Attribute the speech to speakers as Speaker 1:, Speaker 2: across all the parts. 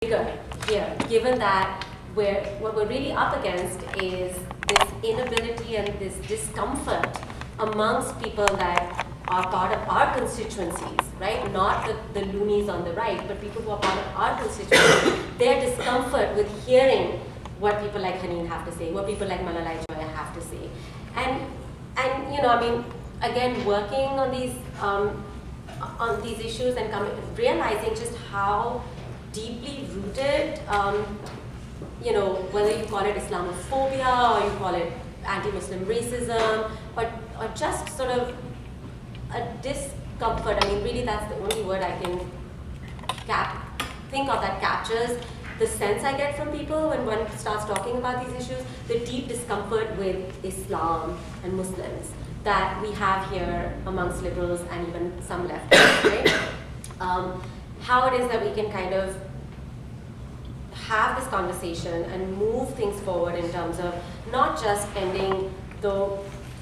Speaker 1: trigger here, given that what we're really up against is this inability and this discomfort amongst people that are part of our constituencies, right? Not the loonies on the right, but people who are part of our constituencies. Their discomfort with hearing what people like Haneen have to say, what people like Malalai Joya have to say. And you know, I mean, again, working on these issues and realizing just how deeply rooted, you know, whether you call it Islamophobia or you call it anti-Muslim racism, or just sort of a discomfort. I mean, really, that's the only word I can think of that captures the sense I get from people when one starts talking about these issues, the deep discomfort with Islam and Muslims that we have here amongst liberals and even some leftists, right? How it is that we can kind of have this conversation and move things forward in terms of not just ending the,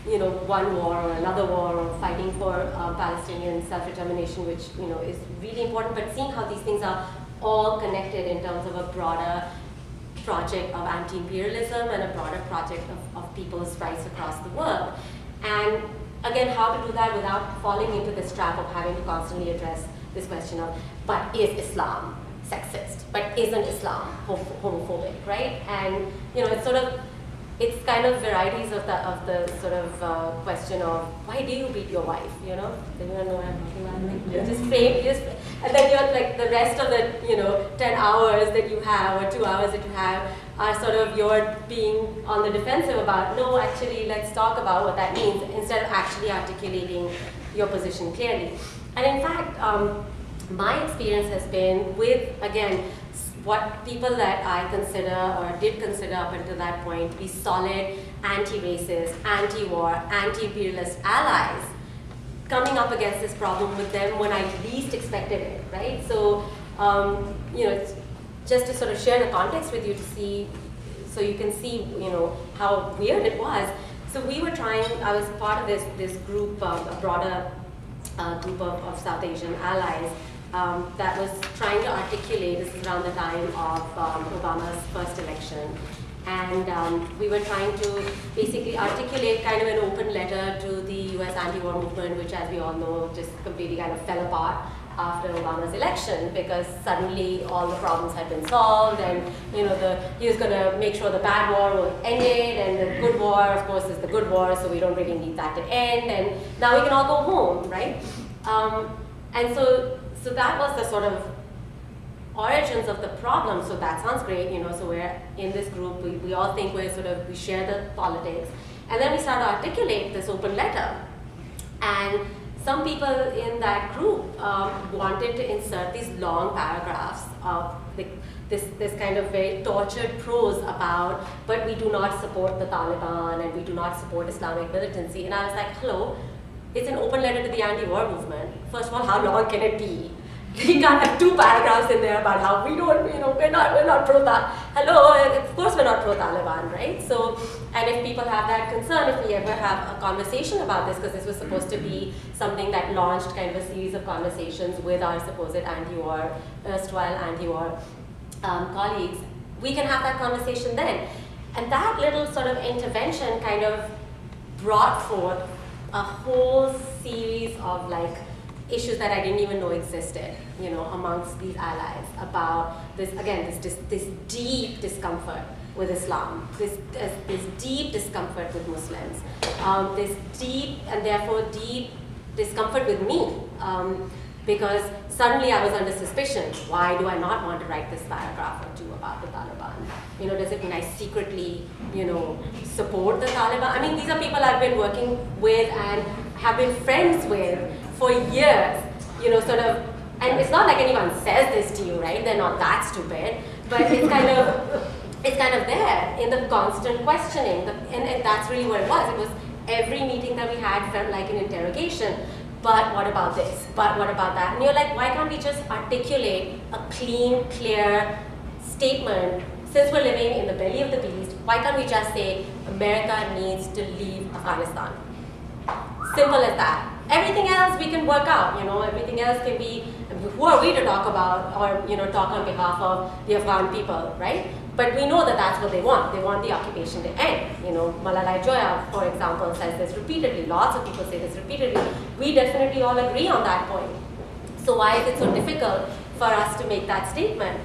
Speaker 1: you know, one war or another war or fighting for Palestinian self-determination, which, you know, is really important, but seeing how these things are all connected in terms of a broader project of anti-imperialism and a broader project of people's rights across the world. And again, how to do that without falling into this trap of having to constantly address this question of, but is Islam sexist? But isn't Islam homophobic, right? And, you know, it's kind of varieties of the sort of question of, why do you beat your wife, you know? Does anyone know what I'm talking about? Like, and then you're like, the rest of the, you know, 10 hours that you have or 2 hours that you have are sort of you're being on the defensive about, no, actually, let's talk about what that means, instead of actually articulating your position clearly. And in fact, my experience has been with, again, what people that I consider or did consider up until that point to be solid anti-racist, anti-war, anti-imperialist allies, coming up against this problem with them when I least expected it, right? So, you know, it's just to sort of share the context with you to see, so you can see, you know, how weird it was. So we were trying, I was part of this group, a broader group of South Asian allies that was trying to articulate, this is around the time of Obama's first election, and we were trying to basically articulate kind of an open letter to the US anti-war movement, which, as we all know, just completely kind of fell apart after Obama's election, because suddenly all the problems had been solved, and, you know, he was going to make sure the bad war was ended, and the good war, of course, is the good war, so we don't really need that to end, and now we can all go home, right? And so that was the sort of origins of the problem. So that sounds great, you know, so we're in this group, we all think we share the politics, and then we start to articulate this open letter, and some people in that group wanted to insert these long paragraphs of this kind of very tortured prose about, but we do not support the Taliban and we do not support Islamic militancy. And I was like, hello, it's an open letter to the anti-war movement. First of all, how long can it be? We can't have 2 paragraphs in there about how we don't, you know, we're not pro-Taliban. Hello, of course we're not pro-Taliban, right? So, and if people have that concern, if we ever have a conversation about this, because this was supposed to be something that launched kind of a series of conversations with our supposed anti-war, erstwhile anti-war colleagues, we can have that conversation then. And that little sort of intervention kind of brought forth a whole series of like issues that I didn't even know existed, you know, amongst these allies about this, again, this deep discomfort with Islam, this deep discomfort with Muslims, this deep and therefore deep discomfort with me, because suddenly I was under suspicion. Why do I not want to write this paragraph or 2 about the Taliban? You know, does it mean I secretly, you know, support the Taliban? I mean, these are people I've been working with and have been friends with for years, you know, sort of, and it's not like anyone says this to you, right? They're not that stupid, but it's kind of there in the constant questioning, and that's really what it was. It was every meeting that we had felt like an interrogation. But what about this? But what about that? And you're like, why can't we just articulate a clean, clear statement? Since we're living in the belly of the beast, why can't we just say America needs to leave Afghanistan? Simple as that. Everything else we can work out, you know, everything else can be who are we to talk about or talk on behalf of the Afghan people, right? But we know that that's what they want. They want the occupation to end. Malalai Joya, for example, says this repeatedly. Lots of people say this repeatedly. We definitely all agree on that point. So why is it so difficult for us to make that statement?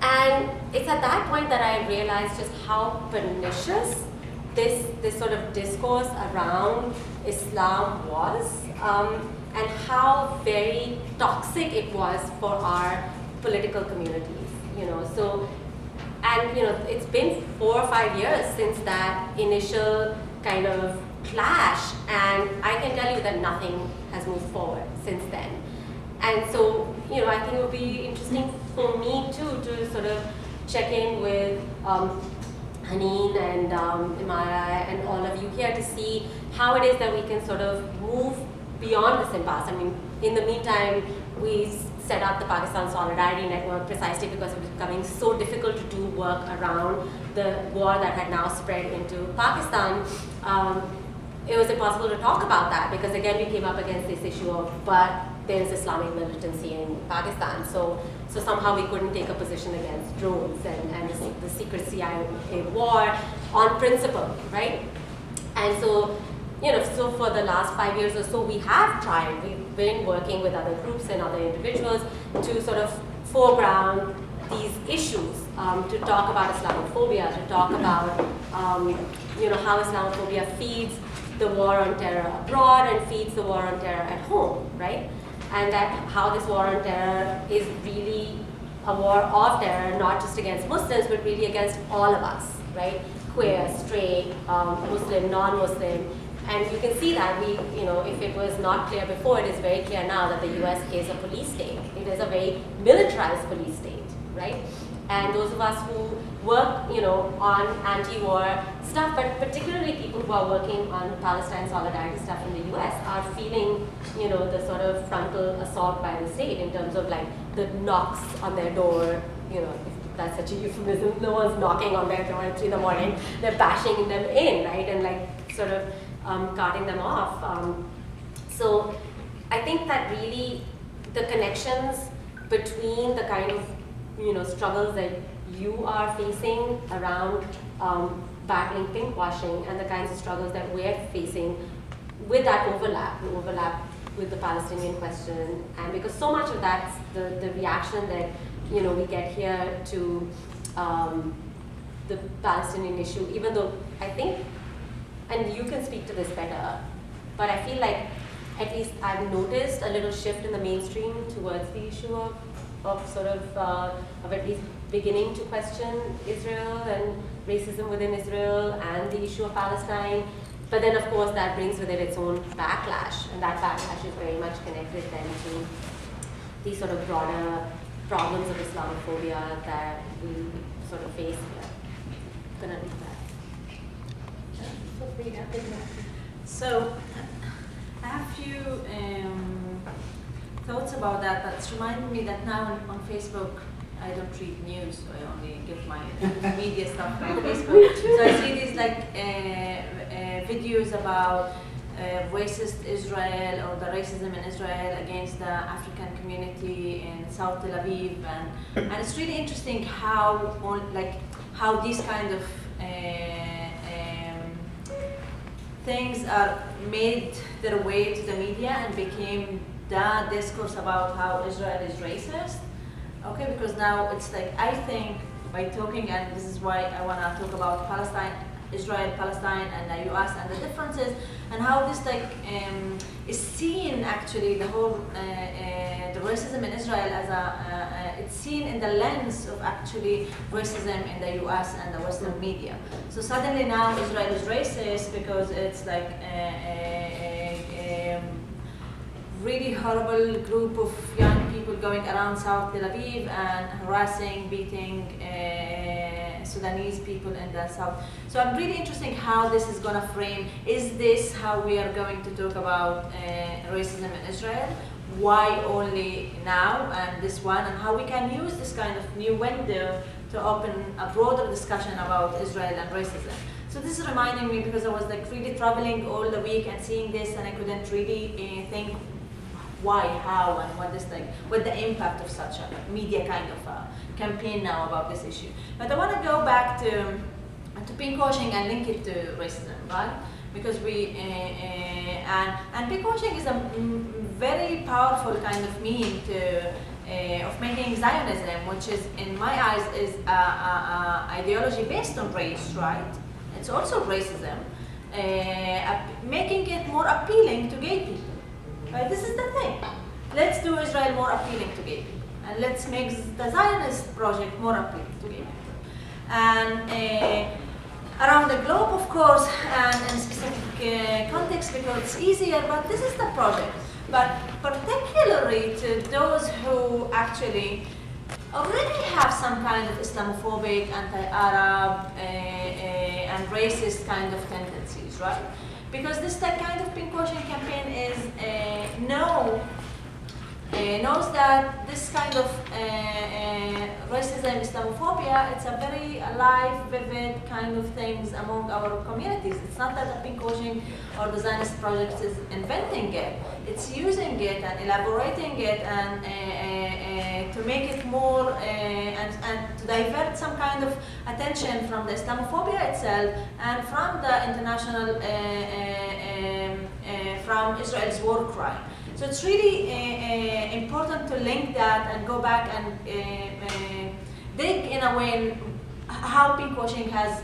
Speaker 1: And it's at that point that I realized just how pernicious this sort of discourse around Islam was, and how very toxic it was for our political communities. It's been 4 or 5 years since that initial kind of clash, and I can tell you that nothing has moved forward since then. And so, I think it would be interesting for me too to sort of check in with Haneen and Imara and all of you here to see how it is that we can sort of move beyond this impasse. I mean, in the meantime, we set up the Pakistan Solidarity Network precisely because it was becoming so difficult to do work around the war that had now spread into Pakistan. It was impossible to talk about that because again we came up against this issue of, but there is Islamic militancy in Pakistan, so somehow we couldn't take a position against drones and the secret CIA war on principle, right? And so, so for the last 5 years or so, we have tried. We've been working with other groups and other individuals to sort of foreground these issues, to talk about Islamophobia, to talk about, how Islamophobia feeds the war on terror abroad and feeds the war on terror at home, right? And that how this war on terror is really a war of terror, not just against Muslims, but really against all of us, right? Queer, straight, Muslim, non-Muslim. And you can see that if it was not clear before, it is very clear now that the US is a police state. It is a very militarized police state, right? And those of us who work, on anti-war stuff, but particularly people who are working on Palestine solidarity stuff in the US are feeling, the sort of frontal assault by the state in terms of like the knocks on their door, if that's such a euphemism, no one's knocking on their door at 3 in the morning, they're bashing them in, right? And like sort of carting them off. So I think that really the connections between the kind of struggles that you are facing around battling pinkwashing and the kinds of struggles that we're facing with that overlap with the Palestinian question, and because so much of that's the reaction that we get here to the Palestinian issue, even though I think, and you can speak to this better, but I feel like at least I've noticed a little shift in the mainstream towards the issue of sort of at least beginning to question Israel and racism within Israel and the issue of Palestine. But then of course that brings with it its own backlash, and that backlash is very much connected then to these sort of broader problems of Islamophobia that we sort of face here. I'm gonna leave that.
Speaker 2: So I have a few thoughts about that, but it's reminding me that now on Facebook I don't read news, so I only get my media stuff on Facebook. So I see these like videos about racist Israel or the racism in Israel against the African community in South Tel Aviv, and it's really interesting how these kind of things are made their way to the media and became the discourse about how Israel is racist. Okay, because now it's like, I think by talking, and this is why I want to talk about Palestine, Israel, Palestine, and the US and the differences, and how this is seen actually, the whole the racism in Israel as it's seen in the lens of actually racism in the US and the Western media. So suddenly now Israel is racist because it's like a really horrible group of young people going around South Tel Aviv and harassing, beating Sudanese people in the south. So I'm really interested how this is going to frame. Is this how we are going to talk about racism in Israel? Why only now and this one? And how we can use this kind of new window to open a broader discussion about Israel and racism. So this is reminding me because I was like really traveling all the week and seeing this, and I couldn't really think why, how, and what the impact of such a media kind of campaign now about this issue. But I want to go back to pinkwashing and link it to racism, right? Because and pinkwashing is a very powerful kind of mean of making Zionism, which is, in my eyes, is ideology based on race, right? It's also racism, making it more appealing to gay people. Right? This is the thing. Let's do Israel more appealing to gay people, and let's make the Zionist project more appealing to gay people. And around the globe, of course, and in specific context, because it's easier, but this is the project. But particularly to those who actually already have some kind of Islamophobic, anti-Arab, and racist kind of tendencies, right? Because this kind of pinkwashing campaign is knows that this kind of racism, Islamophobia, it's a very alive, vivid kind of things among our communities. It's not that the pinkwashing or the Zionist project is inventing it. It's using it and elaborating it and to make it more and to divert some kind of attention from the Islamophobia itself and from the international, from Israel's war crime. So it's really important to link that and go back and dig in a way how pinkwashing has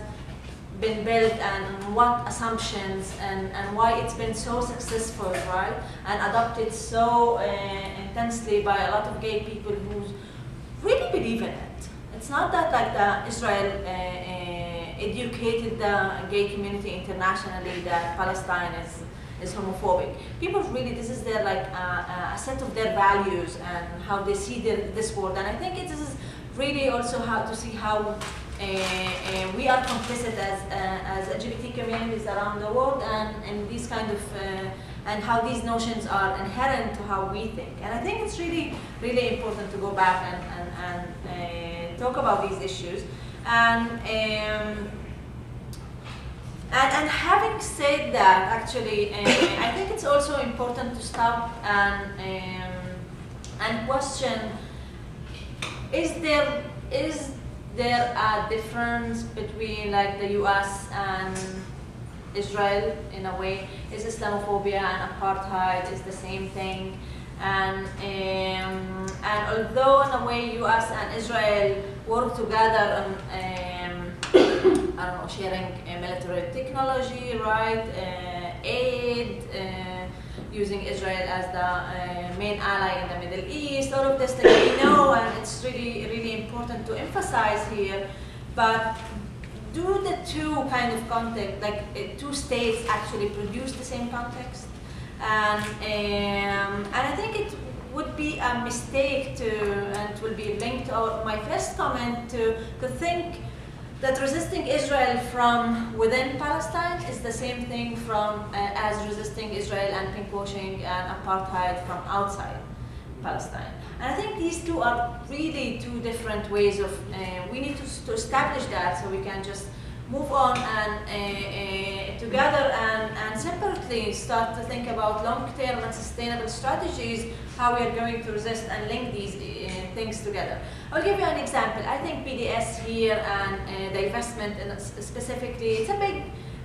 Speaker 2: been built and what assumptions and why it's been so successful, right? And adopted so intensely by a lot of gay people who really believe in it. It's not that like Israel educated the gay community internationally that Palestine is homophobic. People really, this is their like a set of their values and how they see this world. And I think this is really also how to see how we are complicit as LGBT communities around the world and these kind of and how these notions are inherent to how we think. And I think it's really, really important to go back and talk about these issues. And having said that, actually, I think it's also important to stop and question: is there a difference between like the U.S. and Israel in a way? Is Islamophobia and apartheid is the same thing? And although in a way U.S. and Israel work together on I don't know, sharing military technology, right? Aid, using Israel as the main ally in the Middle East. All of this that we know, and it's really, really important to emphasize here. But do the two kind of context, like two states, actually produce the same context? And I think it would be a mistake and it will be linked to my first comment to think that resisting Israel from within Palestine is the same thing as resisting Israel and pinkwashing and apartheid from outside Palestine. And I think these two are really two different ways of, we need to establish that so we can just move on and together and separately start to think about long-term and sustainable strategies, how we are going to resist and link these things together. I'll give you an example. I think BDS here and divestment specifically,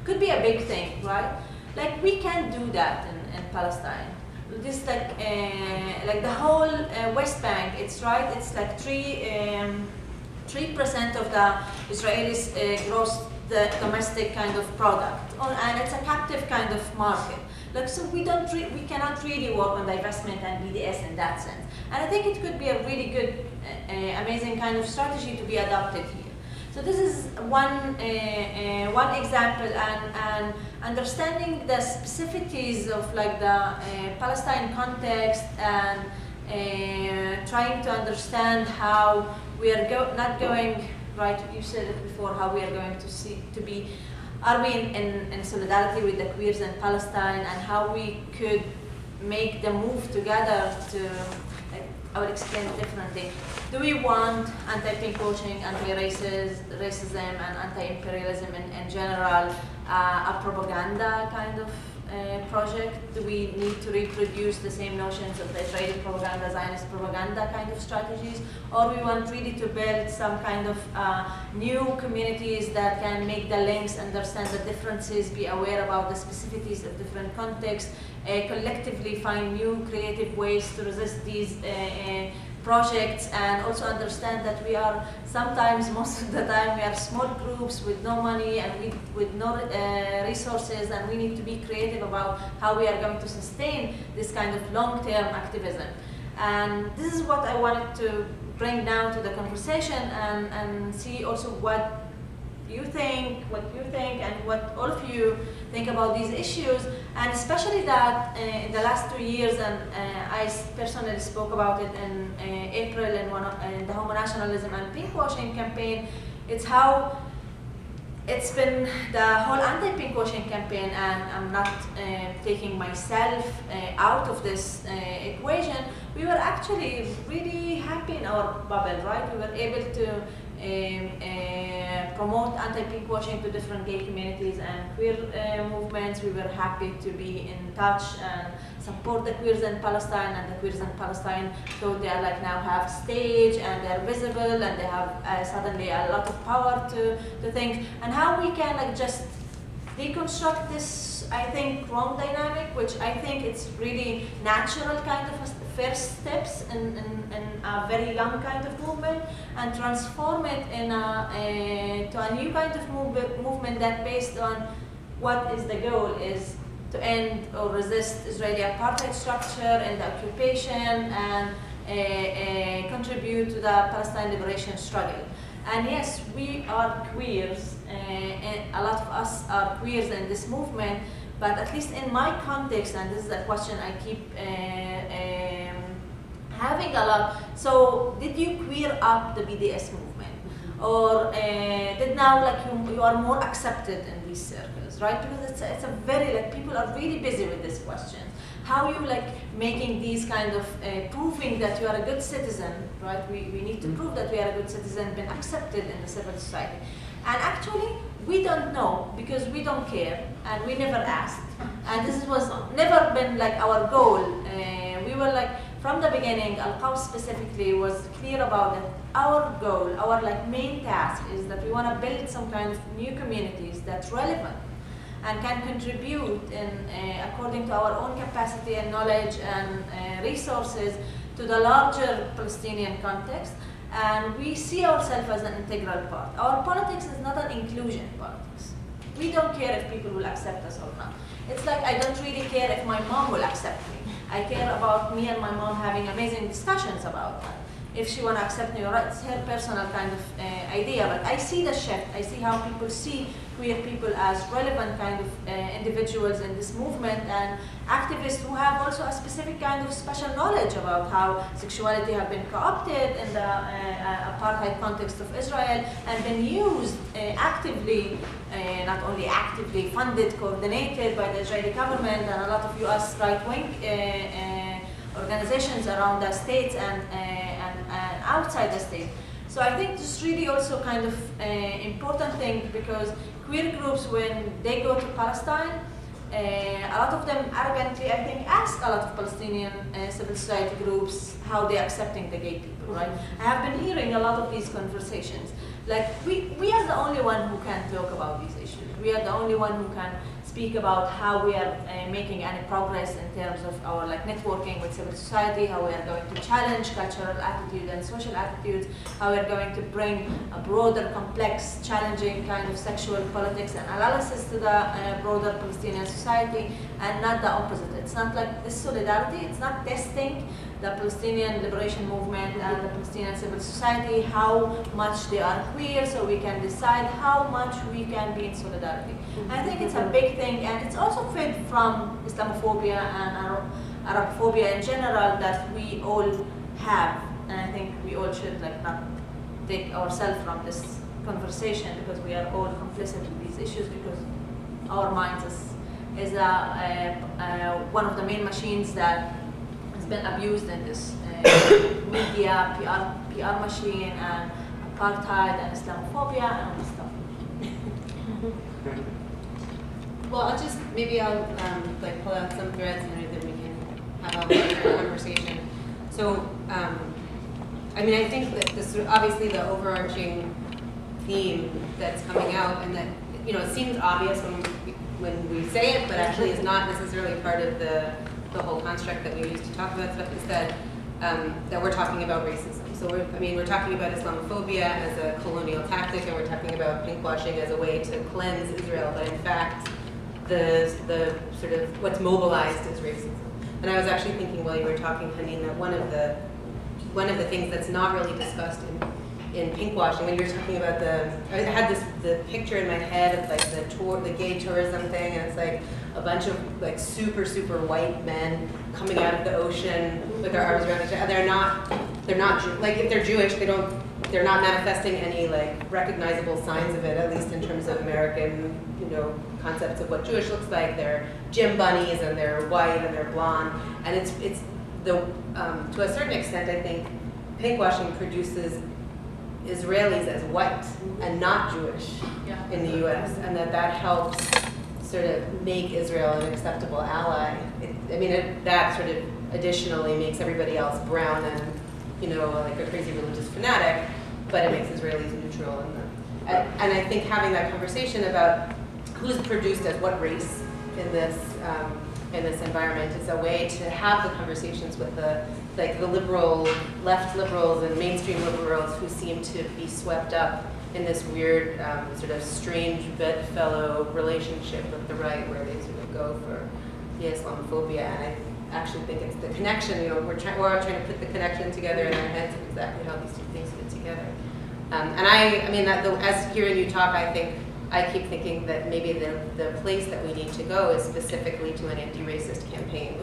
Speaker 2: could be a big thing, right? Like we can do that in Palestine. This like the whole West Bank. It's right. It's like 3% of the Israelis' gross domestic kind of product, and it's a captive kind of market. Like so, we cannot really work on divestment and BDS in that sense. And I think it could be a really good, amazing kind of strategy to be adopted here. So this is one example, and understanding the specificities of like the Palestine context and trying to understand how we are not going, right, you said it before, how we are going to be, are we in solidarity with the queers in Palestine, and how we could make the move together to, I would explain it differently. Do we want anti-pinkwashing, anti-racism, and anti-imperialism in general, a propaganda kind of project? Do we need to reproduce the same notions of the Israeli propaganda, Zionist propaganda kind of strategies? Or we want really to build some kind of new communities that can make the links, understand the differences, be aware about the specificities of different contexts, collectively find new creative ways to resist these projects, and also understand that we are sometimes, most of the time, we are small groups with no money and with no resources, and we need to be creative about how we are going to sustain this kind of long-term activism. And this is what I wanted to bring down to the conversation, and see also what you think, and what all of you think about these issues, and especially that in the last 2 years, and I personally spoke about it in April in the homo-nationalism and pinkwashing campaign. It's how it's been the whole anti-pinkwashing campaign, and I'm not taking myself out of this equation. We were actually really happy in our bubble, right? We were able to promote anti-pinkwashing to different gay communities and queer movements. We were happy to be in touch and support the queers in Palestine, and the queers in Palestine, so they are like now have stage and they're visible and they have suddenly a lot of power to think, and how we can like just deconstruct this, I think, wrong dynamic, which I think it's really natural kind of first steps in a very young kind of movement, and transform it in to a new kind of movement that based on what is the goal is to end or resist Israeli apartheid structure and the occupation, and contribute to the Palestine liberation struggle. And yes, we are queers, and a lot of us are queers in this movement, but at least in my context, and this is a question I keep having a lot, so did you queer up the BDS movement? Or did now like you are more accepted in these circles, right? Because it's a very, like, people are really busy with this question. How you like making these kind of proving that you are a good citizen, right? We need to prove that we are a good citizen, been accepted in the civil society. And actually, we don't know because we don't care and we never asked. And this was never been like our goal. We were like, from the beginning, alQaws specifically was clear about it. Our goal, our like main task is that we want to build some kind of new communities that's relevant and can contribute in, according to our own capacity and knowledge and resources to the larger Palestinian context. And we see ourselves as an integral part. Our politics is not an inclusion politics. We don't care if people will accept us or not. It's like I don't really care if my mom will accept me. I care about me and my mom having amazing discussions about that. If she want to accept me or not, it's her personal kind of idea. But I see the shift. I see how people see queer people as relevant kind of individuals in this movement, and activists who have also a specific kind of special knowledge about how sexuality have been co-opted in the apartheid context of Israel and been used actively, not only actively funded, coordinated by the Israeli government and a lot of US right-wing organizations around the states and outside the state. So I think this is really also kind of important thing, because queer groups, when they go to Palestine, a lot of them arrogantly, I think, ask a lot of Palestinian civil society groups how they're accepting the gay people, right? I have been hearing a lot of these conversations. Like, we are the only one who can talk about these issues. We are the only one who can speak about how we are making any progress in terms of our like networking with civil society, how we are going to challenge cultural attitude and social attitudes, how we are going to bring a broader, complex, challenging kind of sexual politics and analysis to the broader Palestinian society, and not the opposite. It's not like this solidarity, it's not testing the Palestinian liberation movement and the Palestinian civil society, how much they are queer, so we can decide how much we can be in solidarity. I think it's a big thing, and it's also fed from Islamophobia and Arabophobia in general that we all have. And I think we all should like not take ourselves from this conversation, because we are all complicit in these issues, because our minds is one of the main machines that has been abused in this media, PR machine, and apartheid and Islamophobia and all this stuff.
Speaker 3: Well, I'll like pull out some threads and then we can have a larger conversation. So, I mean, I think that this obviously the overarching theme that's coming out, and that it seems obvious when we say it, but actually is not necessarily part of the whole construct that we use to talk about stuff, is that that we're talking about racism. So we're talking about Islamophobia as a colonial tactic, and we're talking about pinkwashing as a way to cleanse Israel, but in fact, the sort of what's mobilized is racism. And I was actually thinking while you were talking, Haneen, that one of the things that's not really discussed in pinkwashing, when you were talking about I had the picture in my head of like the gay tourism thing, and it's like a bunch of like super white men coming out of the ocean with their arms around each other. They're not like, if they're Jewish, they're not manifesting any like recognizable signs of it, at least in terms of American concepts of what Jewish looks like. They're gym bunnies, and they're white, and they're blonde, and it's to a certain extent, I think pinkwashing produces Israelis as white and not Jewish in the U.S., and that helps sort of make Israel an acceptable ally. That sort of additionally makes everybody else brown and like a crazy religious fanatic, but it makes Israelis neutral. And I think having that conversation about who's produced as what race in this environment is a way to have the conversations with the left liberals and mainstream liberals who seem to be swept up in this weird sort of strange bedfellow relationship with the right, where they sort of go for the Islamophobia. And I actually think it's the connection. We're all trying to put the connection together in our heads of exactly how these two things fit together. As hearing you talk, I keep thinking that maybe the place that we need to go is specifically to an anti-racist campaign,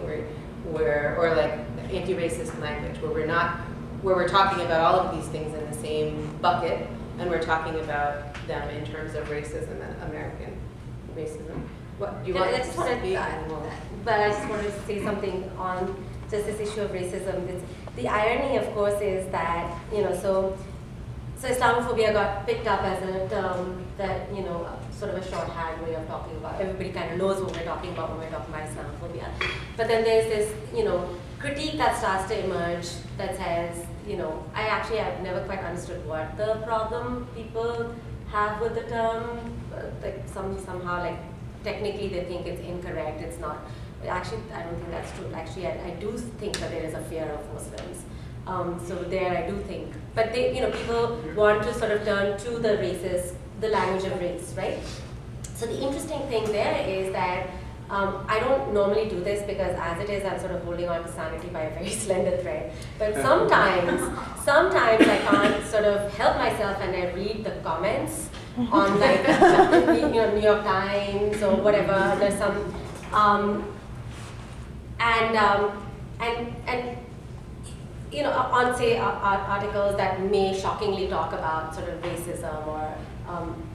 Speaker 3: or like anti-racist language, where we're talking about all of these things in the same bucket, and we're talking about them in terms of racism and American racism. What do you want to speak?
Speaker 1: But I just wanted to say something on just this issue of racism. The irony, of course, is that so Islamophobia got picked up as a term that sort of a shorthand way of talking about. Everybody kind of knows what we're talking about when we're talking about Islamophobia. But then there's this critique that starts to emerge that says I've never quite understood what the problem people have with the term. Like somehow like technically they think it's incorrect. It's not. Actually, I don't think that's true. Actually, I do think that there is a fear of Muslims. So there, I do think. But people want to sort of turn to the language of race, right? So the interesting thing there is that I don't normally do this because, as it is, I'm sort of holding on to sanity by a very slender thread. But sometimes I can't sort of help myself, and I read the comments on like New York Times or whatever. There's some on say articles that may shockingly talk about sort of racism or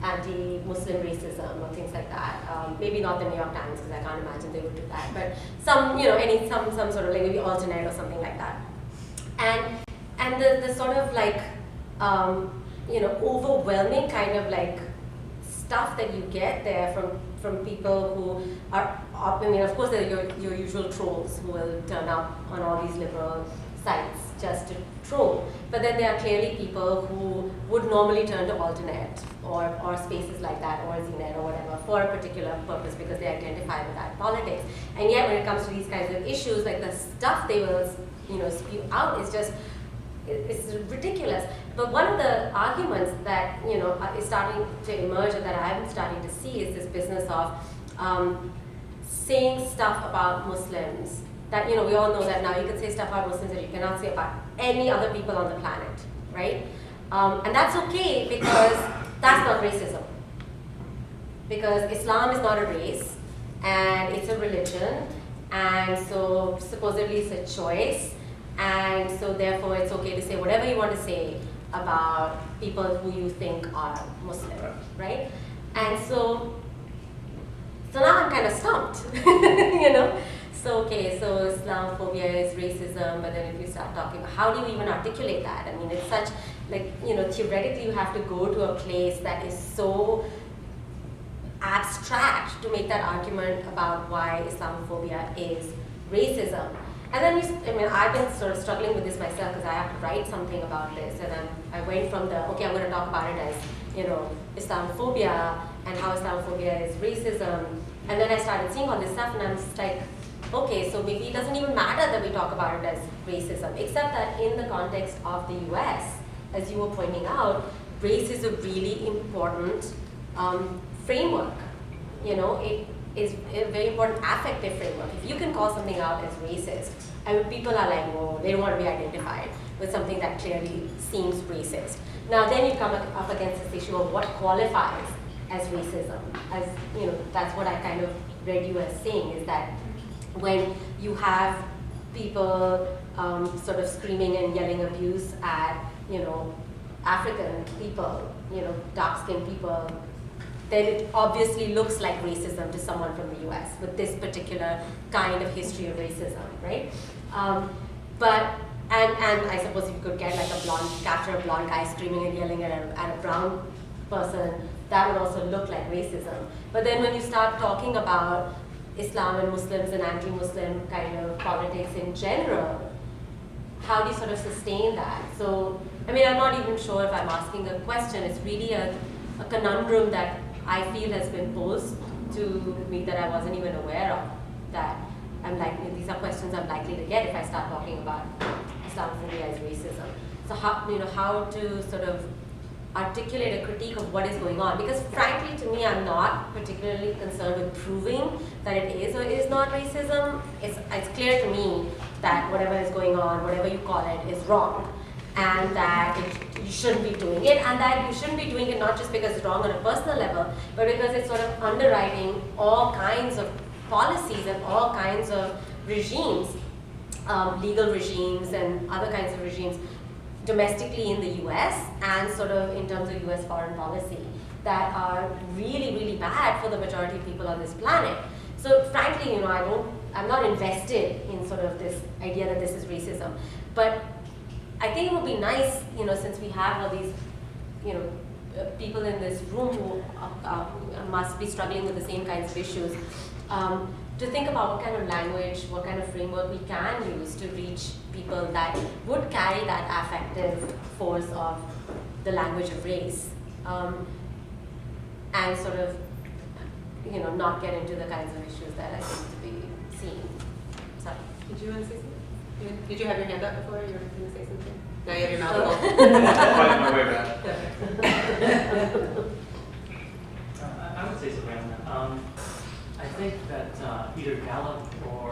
Speaker 1: anti-Muslim racism or things like that. Maybe not the New York Times, because I can't imagine they would do that, but some sort of like maybe alternate or something like that. And the sort of like overwhelming kind of like stuff that you get there from people who are, of course there are your usual trolls who will turn up on all these liberal sites just to troll. But then there are clearly people who would normally turn to Alternate or spaces like that, or ZNet or whatever, for a particular purpose because they identify with that politics. And yet when it comes to these kinds of issues, like the stuff they will spew out is just, it's ridiculous. But one of the arguments that is starting to emerge, or that I'm starting to see, is this business of saying stuff about Muslims that we all know that now you can say stuff about Muslims that you cannot say about any other people on the planet, right? And that's okay, because that's not racism. Because Islam is not a race, and it's a religion, and so supposedly it's a choice, and so therefore it's okay to say whatever you want to say about people who you think are Muslim, right? And so now I'm kind of stumped, So Islamophobia is racism, but then if you start talking, how do you even articulate that? I mean, it's such, like, theoretically you have to go to a place that is so abstract to make that argument about why Islamophobia is racism. And then I've been sort of struggling with this myself because I have to write something about this, and then I went from the, okay, I'm going to talk about it as, Islamophobia and how Islamophobia is racism, and then I started seeing all this stuff, and I'm just like, okay, so maybe it doesn't even matter that we talk about it as racism, except that in the context of the US, as you were pointing out, race is a really important framework. It is a very important affective framework. If you can call something out as racist, people are like, whoa, they don't want to be identified with something that clearly seems racist. Now then you come up against this issue of what qualifies as racism. As that's what I kind of read you as saying, is that when you have people sort of screaming and yelling abuse at, African people, dark-skinned people, then it obviously looks like racism to someone from the US with this particular kind of history of racism, right? And I suppose if you could get like capture a blonde guy screaming and yelling at a brown person, that would also look like racism. But then when you start talking about Islam and Muslims and anti-Muslim kind of politics in general, how do you sort of sustain that? So, I'm not even sure if I'm asking a question. It's really a conundrum that I feel has been posed to me that I wasn't even aware of. That these are questions I'm likely to get if I start talking about Islamophobia as racism. So how to sort of articulate a critique of what is going on? Because frankly, to me, I'm not particularly concerned with proving that it is or is not racism. It's clear to me that whatever is going on, whatever you call it, is wrong, and that you shouldn't be doing it, and that you shouldn't be doing it not just because it's wrong on a personal level, but because it's sort of underwriting all kinds of policies and all kinds of regimes, legal regimes and other kinds of regimes domestically in the US and sort of in terms of US foreign policy that are really, really bad for the majority of people on this planet. So frankly, I'm not invested in sort of this idea that this is racism. But I think it would be nice, since we have all these, people in this room who must be struggling with the same kinds of issues, to think about what kind of language, what kind of framework we can use to reach people that would carry that affective force of the language of race, and sort of, not get into the kinds of issues that I think to be seen. Sorry.
Speaker 3: Did you want to say something? Did you have your hand up before? You were going to say something? Now you have your mouth full.
Speaker 4: Fighting my way back. I would say something on that. I think that either Gallup or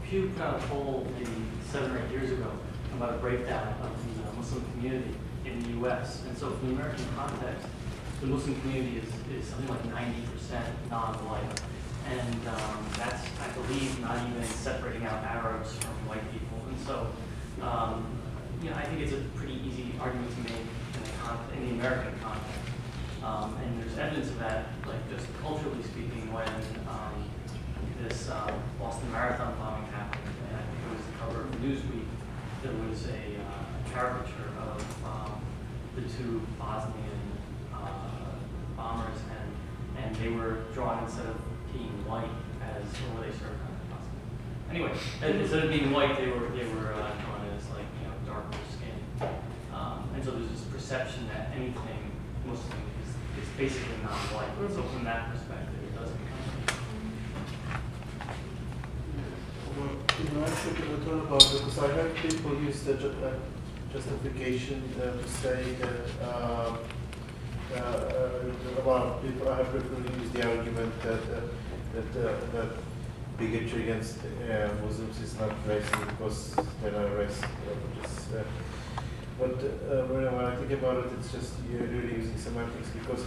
Speaker 4: Pew put out a poll maybe 7 or 8 years ago about a breakdown of the Muslim community in the U.S. And so from the American context, the Muslim community is something like 90% non-white. And that's, I believe, not even separating out Arabs from white people. And so, I think it's a pretty easy argument to make in the American context. And there's evidence of that, like just culturally speaking, when this Boston Marathon bombing happened, and I think it was the cover of Newsweek, there was a caricature of the two Bosnian bombers, and they were drawn instead of being white as, or were they sort of Bosnian? Anyway, instead of being white, they were drawn as like darker skin, and so there's this perception that anything Muslim is basically not white. So from that perspective, it does become.
Speaker 5: Well, I think a little about it, because I heard people use the justification to say that a lot of people, I have people use the argument that bigotry against Muslims is not racist because they're not racist. But when I think about it, it's just you're really using semantics because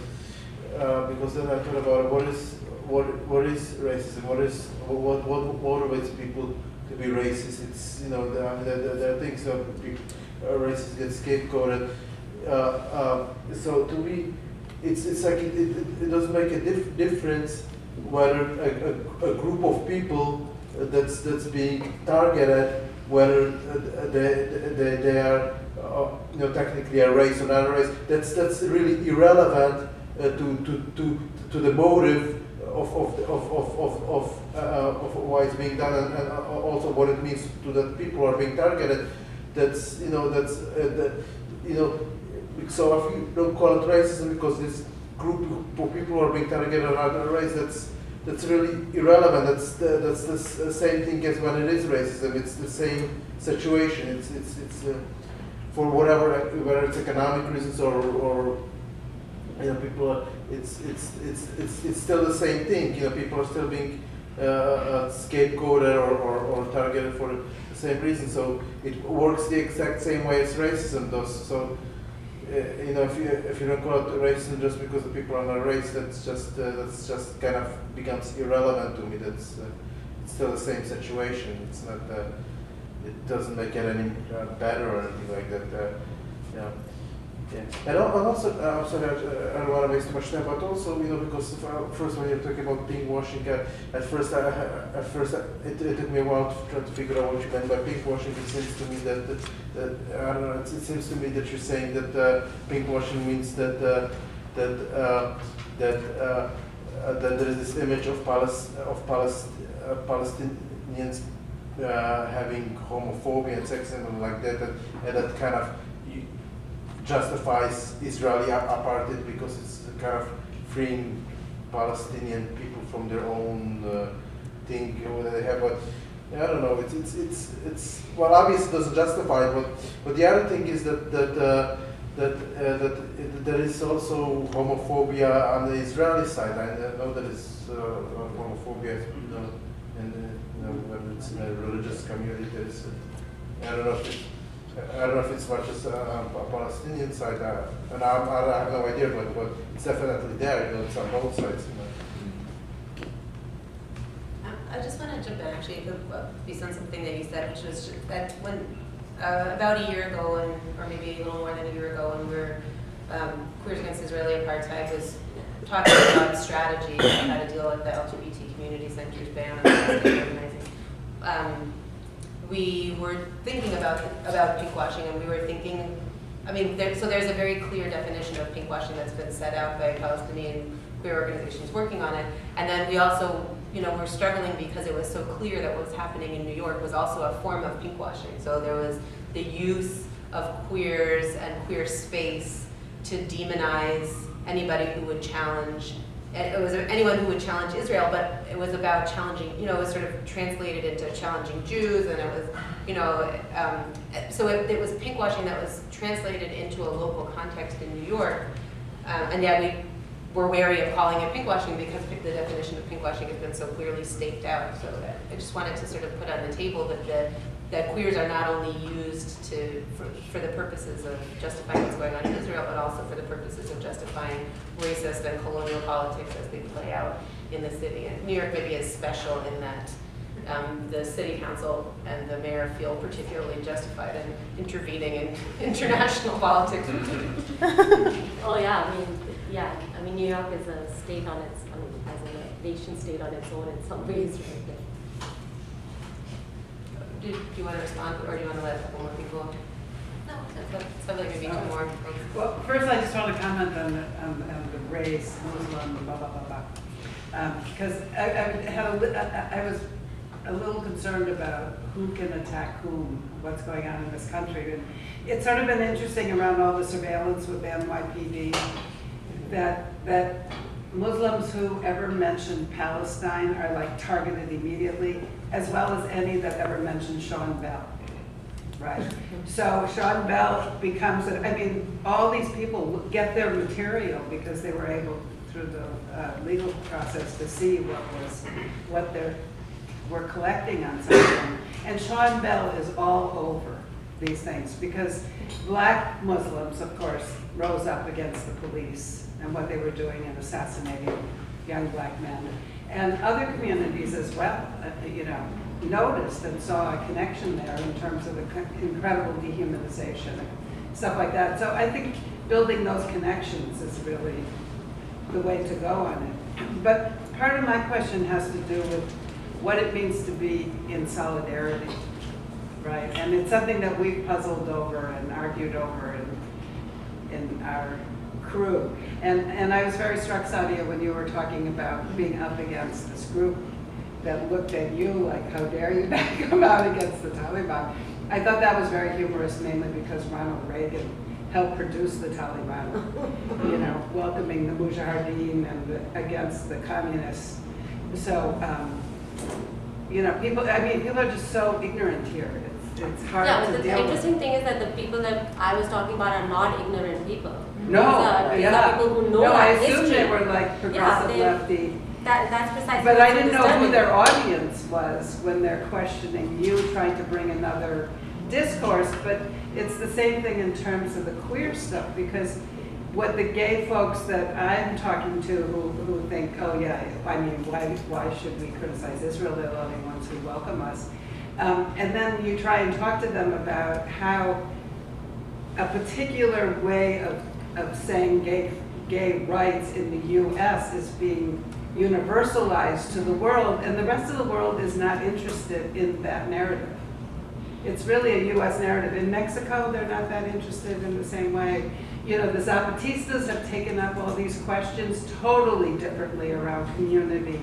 Speaker 5: then I thought about what is racism? What motivates people to be racist? It's there are things that racists get scapegoated. So to me, it's like it doesn't make a difference whether a group of people that's being targeted, whether they are technically a race or not a race. That's really irrelevant to the motive of why it's being done, and also what it means to the people who are being targeted. That's so if you don't call it racism because this group of people who are being targeted are race, that's really irrelevant. That's the same thing as when it is racism. It's the same situation. It's for whatever, whether it's economic reasons or people are, it's still the same thing. People are still being scapegoated or targeted for the same reason. So it works the exact same way as racism does. So if you don't call it racism just because the people are not race, that's just kind of becomes irrelevant to me. That's it's still the same situation. It's not it doesn't make it any better or anything like that. Yeah. And also, I'm sorry, I don't want to waste too much time, but also, because first when you're talking about pinkwashing, at first it took me a while to try to figure out what you meant by pinkwashing. It seems to me that I don't know. It seems to me that you're saying that pinkwashing means that there is this image of Palestinians having homophobia and sexism like that, and that kind of justifies Israeli apartheid because it's kind of freeing Palestinian people from their own thing that they have. But I don't know. It's well, obviously it doesn't justify it. But the other thing is that there is also homophobia on the Israeli side. I know there is homophobia, whether it's in a religious community. There is. I don't know if it's much as on Palestinian side, and I have no idea, but it's definitely there. It's on both sides.
Speaker 3: I just want to jump in actually, based on something that you said, which was that when about a year ago, or maybe a little more than a year ago, when we were Queers Against Israeli Apartheid was talking about strategy and how to deal with the LGBT community centers ban on organizing. We were thinking about pinkwashing, and we were thinking, so there's a very clear definition of pinkwashing that's been set out by Palestinian queer organizations working on it. And then we also, we're struggling because it was so clear that what was happening in New York was also a form of pinkwashing. So there was the use of queers and queer space to demonize anybody who would challenge. It was anyone who would challenge Israel, but it was about challenging, it was sort of translated into challenging Jews, and it was, so it was pinkwashing that was translated into a local context in New York, and yet we were wary of calling it pinkwashing because the definition of pinkwashing has been so clearly staked out. So I just wanted to sort of put on the table that queers are not only used for the purposes of justifying what's going on in Israel, but also for the purposes of justifying racist and colonial politics as they play out in the city. And New York maybe is special in that the city council and the mayor feel particularly justified in intervening in international politics.
Speaker 1: Oh yeah, New York is a state on its, as a nation state on its own in some ways, right?
Speaker 3: Do you want to respond, or do you want to let a couple more people? No, that sounds like maybe two more.
Speaker 6: Well, first I just want to comment on the race, Muslim, blah, blah, blah, blah. Because I was a little concerned about who can attack whom, what's going on in this country. And it's sort of been interesting around all the surveillance with NYPD that Muslims who ever mention Palestine are like targeted immediately, as well as any that ever mention Sean Bell, right? So Sean Bell becomes, all these people get their material because they were able, through the legal process, to see what they were collecting on something. And Sean Bell is all over these things because black Muslims, of course, rose up against the police and what they were doing in assassinating young black men. And other communities as well, noticed and saw a connection there in terms of the incredible dehumanization and stuff like that. So I think building those connections is really the way to go on it. But part of my question has to do with what it means to be in solidarity, right? And it's something that we've puzzled over and argued over in our crew. And I was very struck, Saadia, when you were talking about being up against this group that looked at you like, how dare you not come out against the Taliban. I thought that was very humorous, mainly because Ronald Reagan helped produce the Taliban, you know, welcoming the Mujahideen and against the communists. So, you know, people are just so ignorant here. It's hard
Speaker 1: Yeah,
Speaker 6: to
Speaker 1: but the
Speaker 6: deal with.
Speaker 1: interesting thing is that the people that I was talking about are not ignorant people.
Speaker 6: No,
Speaker 1: These are people who know
Speaker 6: no, I
Speaker 1: that
Speaker 6: assumed
Speaker 1: history.
Speaker 6: they were like progressive
Speaker 1: they-
Speaker 6: lefty.
Speaker 1: That's precisely
Speaker 6: But I
Speaker 1: what's
Speaker 6: didn't know who
Speaker 1: disturbing.
Speaker 6: their audience was when they're questioning you, trying to bring another discourse. But it's the same thing in terms of the queer stuff, because what the gay folks that I'm talking to who think, oh yeah, I mean, why should we criticize Israel? They're the only ones who welcome us. And then you try and talk to them about how a particular way of saying gay rights in the US is being universalized to the world, and the rest of the world is not interested in that narrative. It's really a US narrative. In Mexico, they're not that interested in the same way. You know, the Zapatistas have taken up all these questions totally differently around community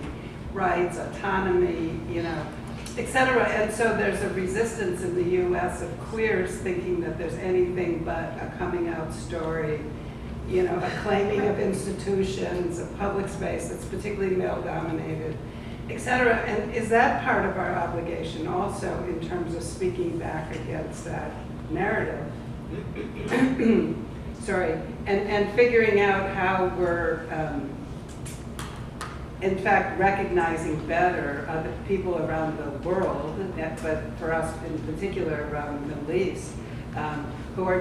Speaker 6: rights, autonomy, you know, et cetera. And so there's a resistance in the US of queers thinking that there's anything but a coming out story, you know, a claiming of institutions, a public space that's particularly male dominated, et cetera. And is that part of our obligation also in terms of speaking back against that narrative? Sorry, and figuring out how we're, in fact, recognizing better other people around the world, but for us in particular around the Middle East, who are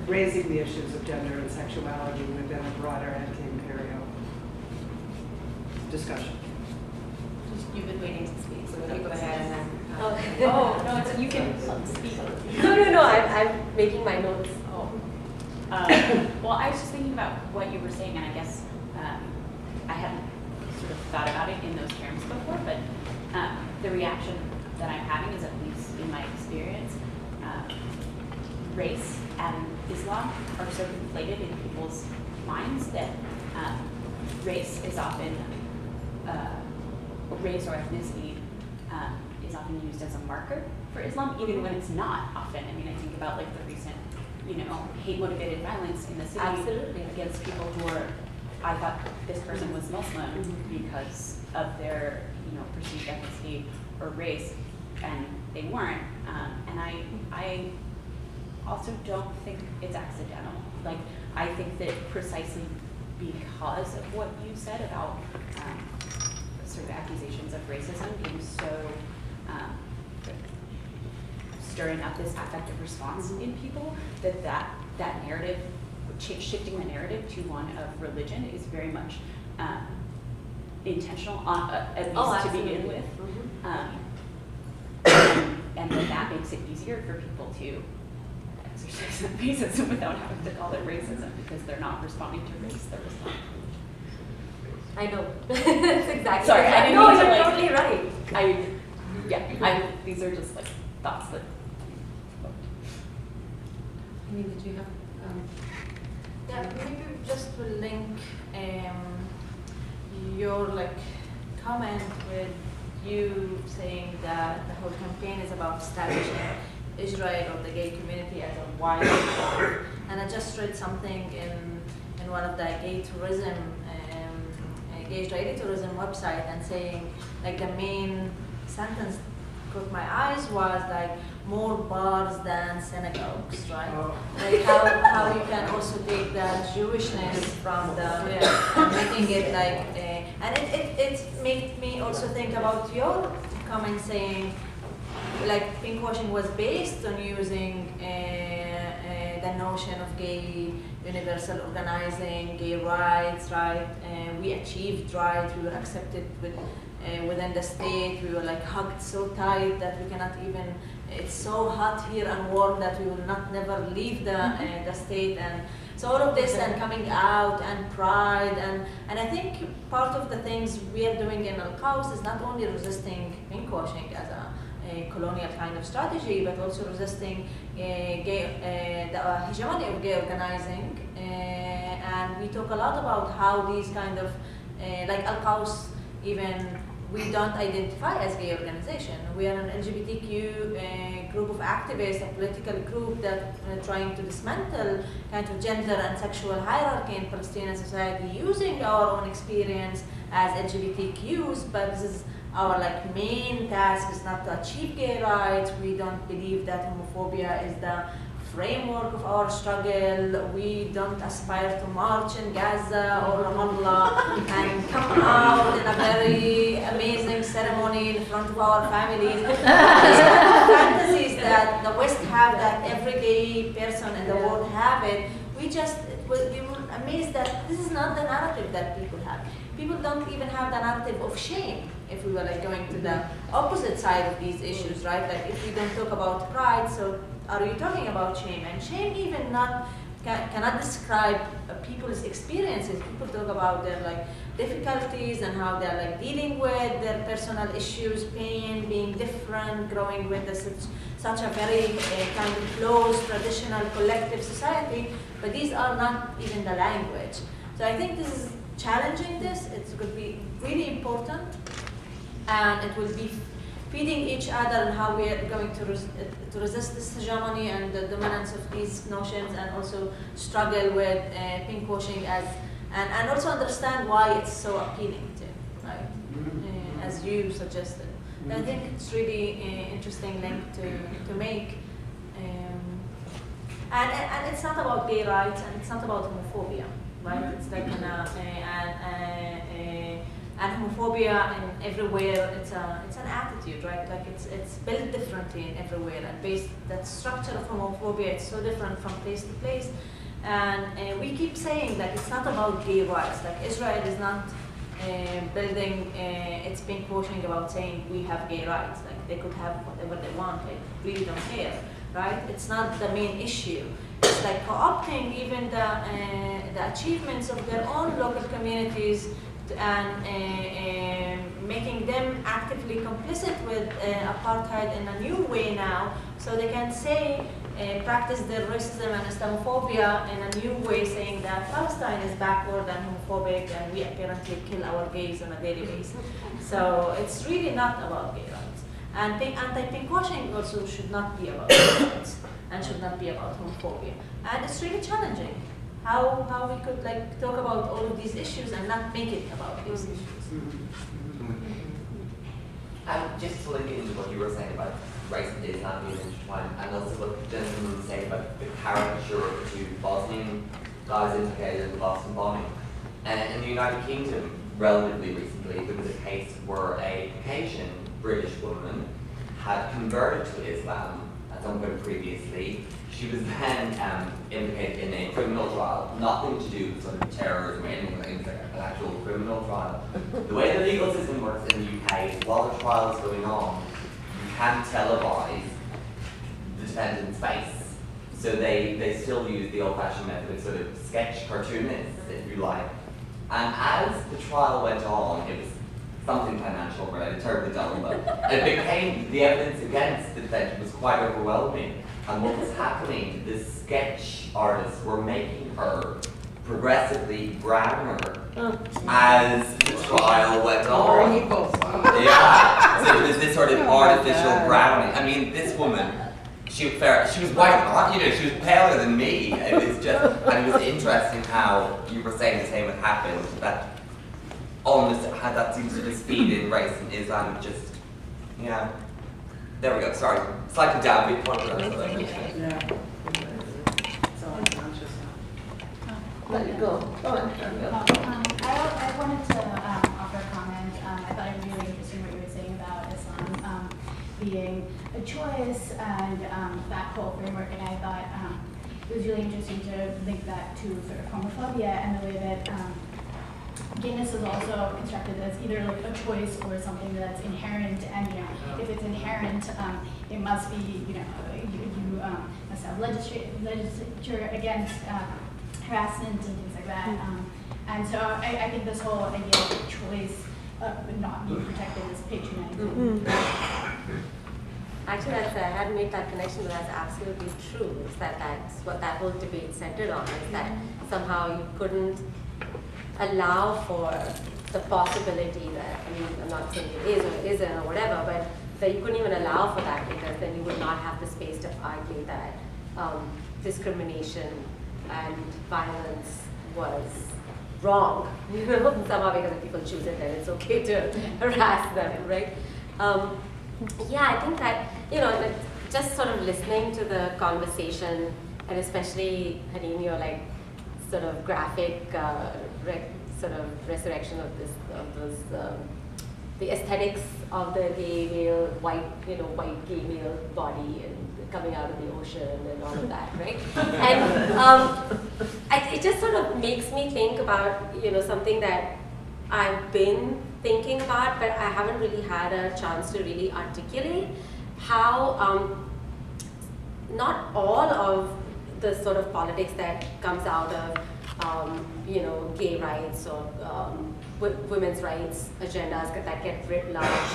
Speaker 6: raising the issues of gender and sexuality within a broader anti-imperial discussion.
Speaker 3: You've been waiting to speak, so why don't you go ahead and then.
Speaker 1: Oh,
Speaker 3: no, it's, you can speak.
Speaker 1: No, I'm making my notes.
Speaker 7: Oh. Well, I was just thinking about what you were saying, and I guess I hadn't sort of thought about it in those terms before, but the reaction that I'm having is, at least in my experience, race and Islam are so conflated in people's minds that race is often, race or ethnicity is often used as a marker for Islam, even when it's not often. I mean, I think about like the recent, hate-motivated violence in the city
Speaker 1: Absolutely.
Speaker 7: against people who are, I thought this person was Muslim because of their, perceived ethnicity or race, and they weren't. And I also don't think it's accidental. Like, I think that precisely because of what you said about sort of accusations of racism being so stirring up this affective response in people, that narrative, shifting the narrative to one of religion is very much intentional, at least to begin with. And that makes it easier for people to exercise racism without having to call it racism, because they're not responding to race, they're responding to
Speaker 1: I know. That's exactly.
Speaker 7: Sorry, I didn't
Speaker 1: No,
Speaker 7: mean to,
Speaker 1: you're
Speaker 7: like-
Speaker 1: totally right.
Speaker 7: these are just like thoughts that.
Speaker 3: Haneen, did you have?
Speaker 2: Yeah, maybe just to link your comment with you saying that the whole campaign is about establishing Israel or the gay community as a white power. And I just read something in one of the gay tourism, gay Israeli tourism website, and saying the main sentence caught my eyes was more bars than synagogues, right? Like how you can also take the Jewishness from the and making it and it made me also think about your comment saying pinkwashing was based on using the notion of gay universal organizing, gay rights, right? We achieved rights, we were accepted within the state, we were hugged so tight that we cannot even, it's so hot here and warm that we will never leave the state, and so all of this and coming out and pride, and I think part of the things we are doing in alQaws is not only resisting pinkwashing as a a colonial kind of strategy, but also resisting the hegemony of gay organizing. And we talk a lot about how these kind of, like alQaws, even we don't identify as gay organization. We are an LGBTQ group of activists, a political group that trying to dismantle kind of gender and sexual hierarchy in Palestinian society using our own experience as LGBTQs, but this is our like main task is not to achieve gay rights. We don't believe that homophobia is the framework of our struggle. We don't aspire to march in Gaza or Ramallah and come out in a very amazing ceremony in front of our families. Fantasies that the West have, that every gay person in the world have it. We were amazed that this is not the narrative that people have. People don't even have the narrative of shame. If we were like going to the opposite side of these issues, right? Like if we don't talk about pride, so are you talking about shame? And shame even cannot describe people's experiences. People talk about their like difficulties and how they're like dealing with their personal issues, pain, being different, growing with such a very kind of close, traditional, collective society. But these are not even the language. So I think this is challenging this. It's going to be really important, and it will be feeding each other and how we are going to resist this hegemony and the dominance of these notions, and also struggle with pinkwashing and also understand why it's so appealing to, right? As you suggested. I think it's really an interesting link to make. And it's not about gay rights, and it's not about homophobia, right? It's like and homophobia in everywhere. It's an attitude, right? Like it's built differently in everywhere, and that structure of homophobia is so different from place to place. And we keep saying that it's not about gay rights. Like Israel is not building its pinkwashing about saying we have gay rights. Like they could have whatever they want. Like really don't care, right? It's not the main issue. It's like co-opting even the achievements of their own local communities and making them actively complicit with apartheid in a new way now, so they can say, practice their racism and Islamophobia in a new way, saying that Palestine is backward and homophobic and we apparently kill our gays on a daily basis. So it's really not about gay rights. And anti-pinkwashing also should not be about gay rights and should not be about homophobia. And it's really challenging how we could like talk about all of these issues and not make it about these issues.
Speaker 8: Just to link into what you were saying about race and Islam being intertwined, and also what the gentleman was saying about the caricature of the two Bosnian guys implicated in the Boston bombing. In the United Kingdom, relatively recently, there was a case where a Caucasian British woman had converted to Islam at some point previously. She was then implicated in a criminal trial, nothing to do with sort of terrorism or anything like that, an actual criminal trial. The way the legal system works in the UK is while the trial is going on, you can't televise the defendant's face. So they still use the old-fashioned method of sort of sketch cartoonists, if you like. And as the trial went on, it was something financial related, terribly dull, but it became, the evidence against the defendant was quite overwhelming. And what was happening, the sketch artists were making her progressively browner as the trial went on. Yeah, so it was this sort of artificial browning. I mean, this woman, she was white, you know, she was paler than me. It was just, and it was interesting how you were saying the same had happened, that almost how that seems to just feed in race and Islam, just, yeah. There we go, sorry. Slightly down, big point.
Speaker 6: Yeah. So unconscious now.
Speaker 2: Let it go. Go on.
Speaker 9: I wanted to offer a comment. I thought it was really interesting what you were saying about Islam being a choice and that whole framework, and I thought it was really interesting to link that to sort of homophobia and the way that gayness is also constructed as either like a choice or something that's inherent, and you know, if it's inherent, it must be, you know, you must have legislature against harassment and things like that. And so I think this whole idea of choice not being protected is patronizing.
Speaker 1: Actually, I hadn't made that connection, but that's absolutely true. Is that's what that whole debate centered on, is that somehow you couldn't allow for the possibility that, I mean, I'm not saying it is or it isn't or whatever, but that you couldn't even allow for that, because then you would not have the space to argue that discrimination and violence was wrong, you know, somehow, because if people choose it, then it's okay to harass them, right? Yeah, I think that, you know, like, just sort of listening to the conversation, and especially, Haneen, your like sort of graphic sort of resurrection of those the aesthetics of the gay male, white gay male body and coming out of the ocean and all of that, right? And it just sort of makes me think about, you know, something that I've been thinking about, but I haven't really had a chance to really articulate how not all of the sort of politics that comes out of you know, gay rights or women's rights agendas that get writ large,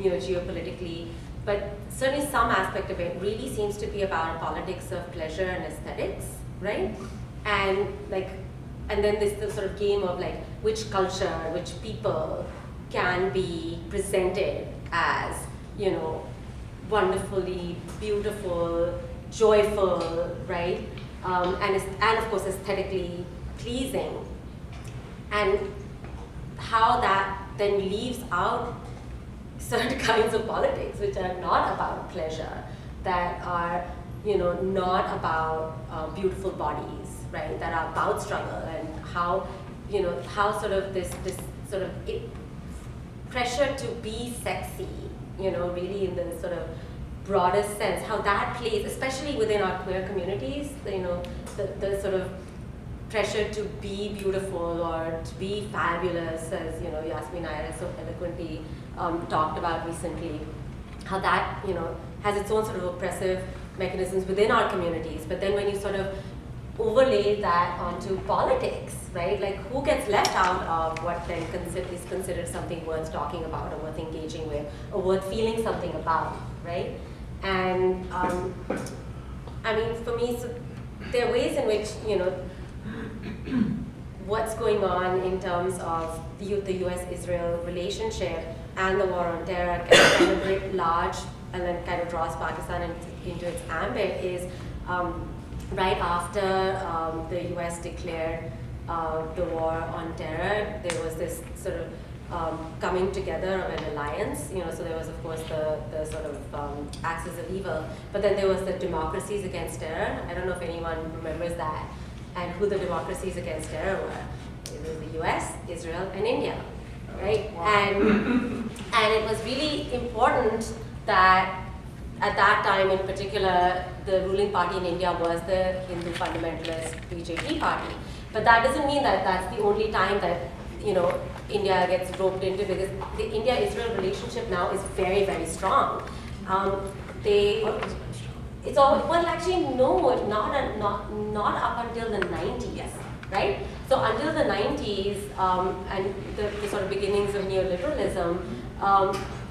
Speaker 1: you know, geopolitically, but certainly some aspect of it really seems to be about politics of pleasure and aesthetics, right? And like, and then this sort of game of like which culture, which people can be presented as, you know, wonderfully beautiful, joyful, right? And of course aesthetically pleasing, and how that then leaves out certain kinds of politics which are not about pleasure, that are, you know, not about beautiful bodies, right? That are about struggle, and how, you know, how sort of this sort of pressure to be sexy, you know, really in the sort of broadest sense, how that plays, especially within our queer communities, you know, the sort of pressure to be beautiful or to be fabulous, as, you know, Yasmin Iyer so eloquently talked about recently, how that, you know, has its own sort of oppressive mechanisms within our communities. But then when you sort of overlay that onto politics, right, like who gets left out of what then is considered something worth talking about or worth engaging with or worth feeling something about, right? And I mean, for me, so there are ways in which, you know, what's going on in terms of the US-Israel relationship and the war on terror kind of writ large, and then kind of draws Pakistan into its ambit, is right after the US declared the war on terror, there was this sort of coming together of an alliance, you know, so there was of course the sort of axis of evil, but then there was the democracies against terror. I don't know if anyone remembers that, and who the democracies against terror were. It was the US, Israel, and India, right? Wow. And it was really important that at that time in particular, the ruling party in India was the Hindu fundamentalist BJP party. But that doesn't mean that that's the only time that, you know, India gets roped into, because the India-Israel relationship now is very, very strong. It's all, well, actually, no, not up until the 90s, right? So until the 90s and the sort of beginnings of neoliberalism,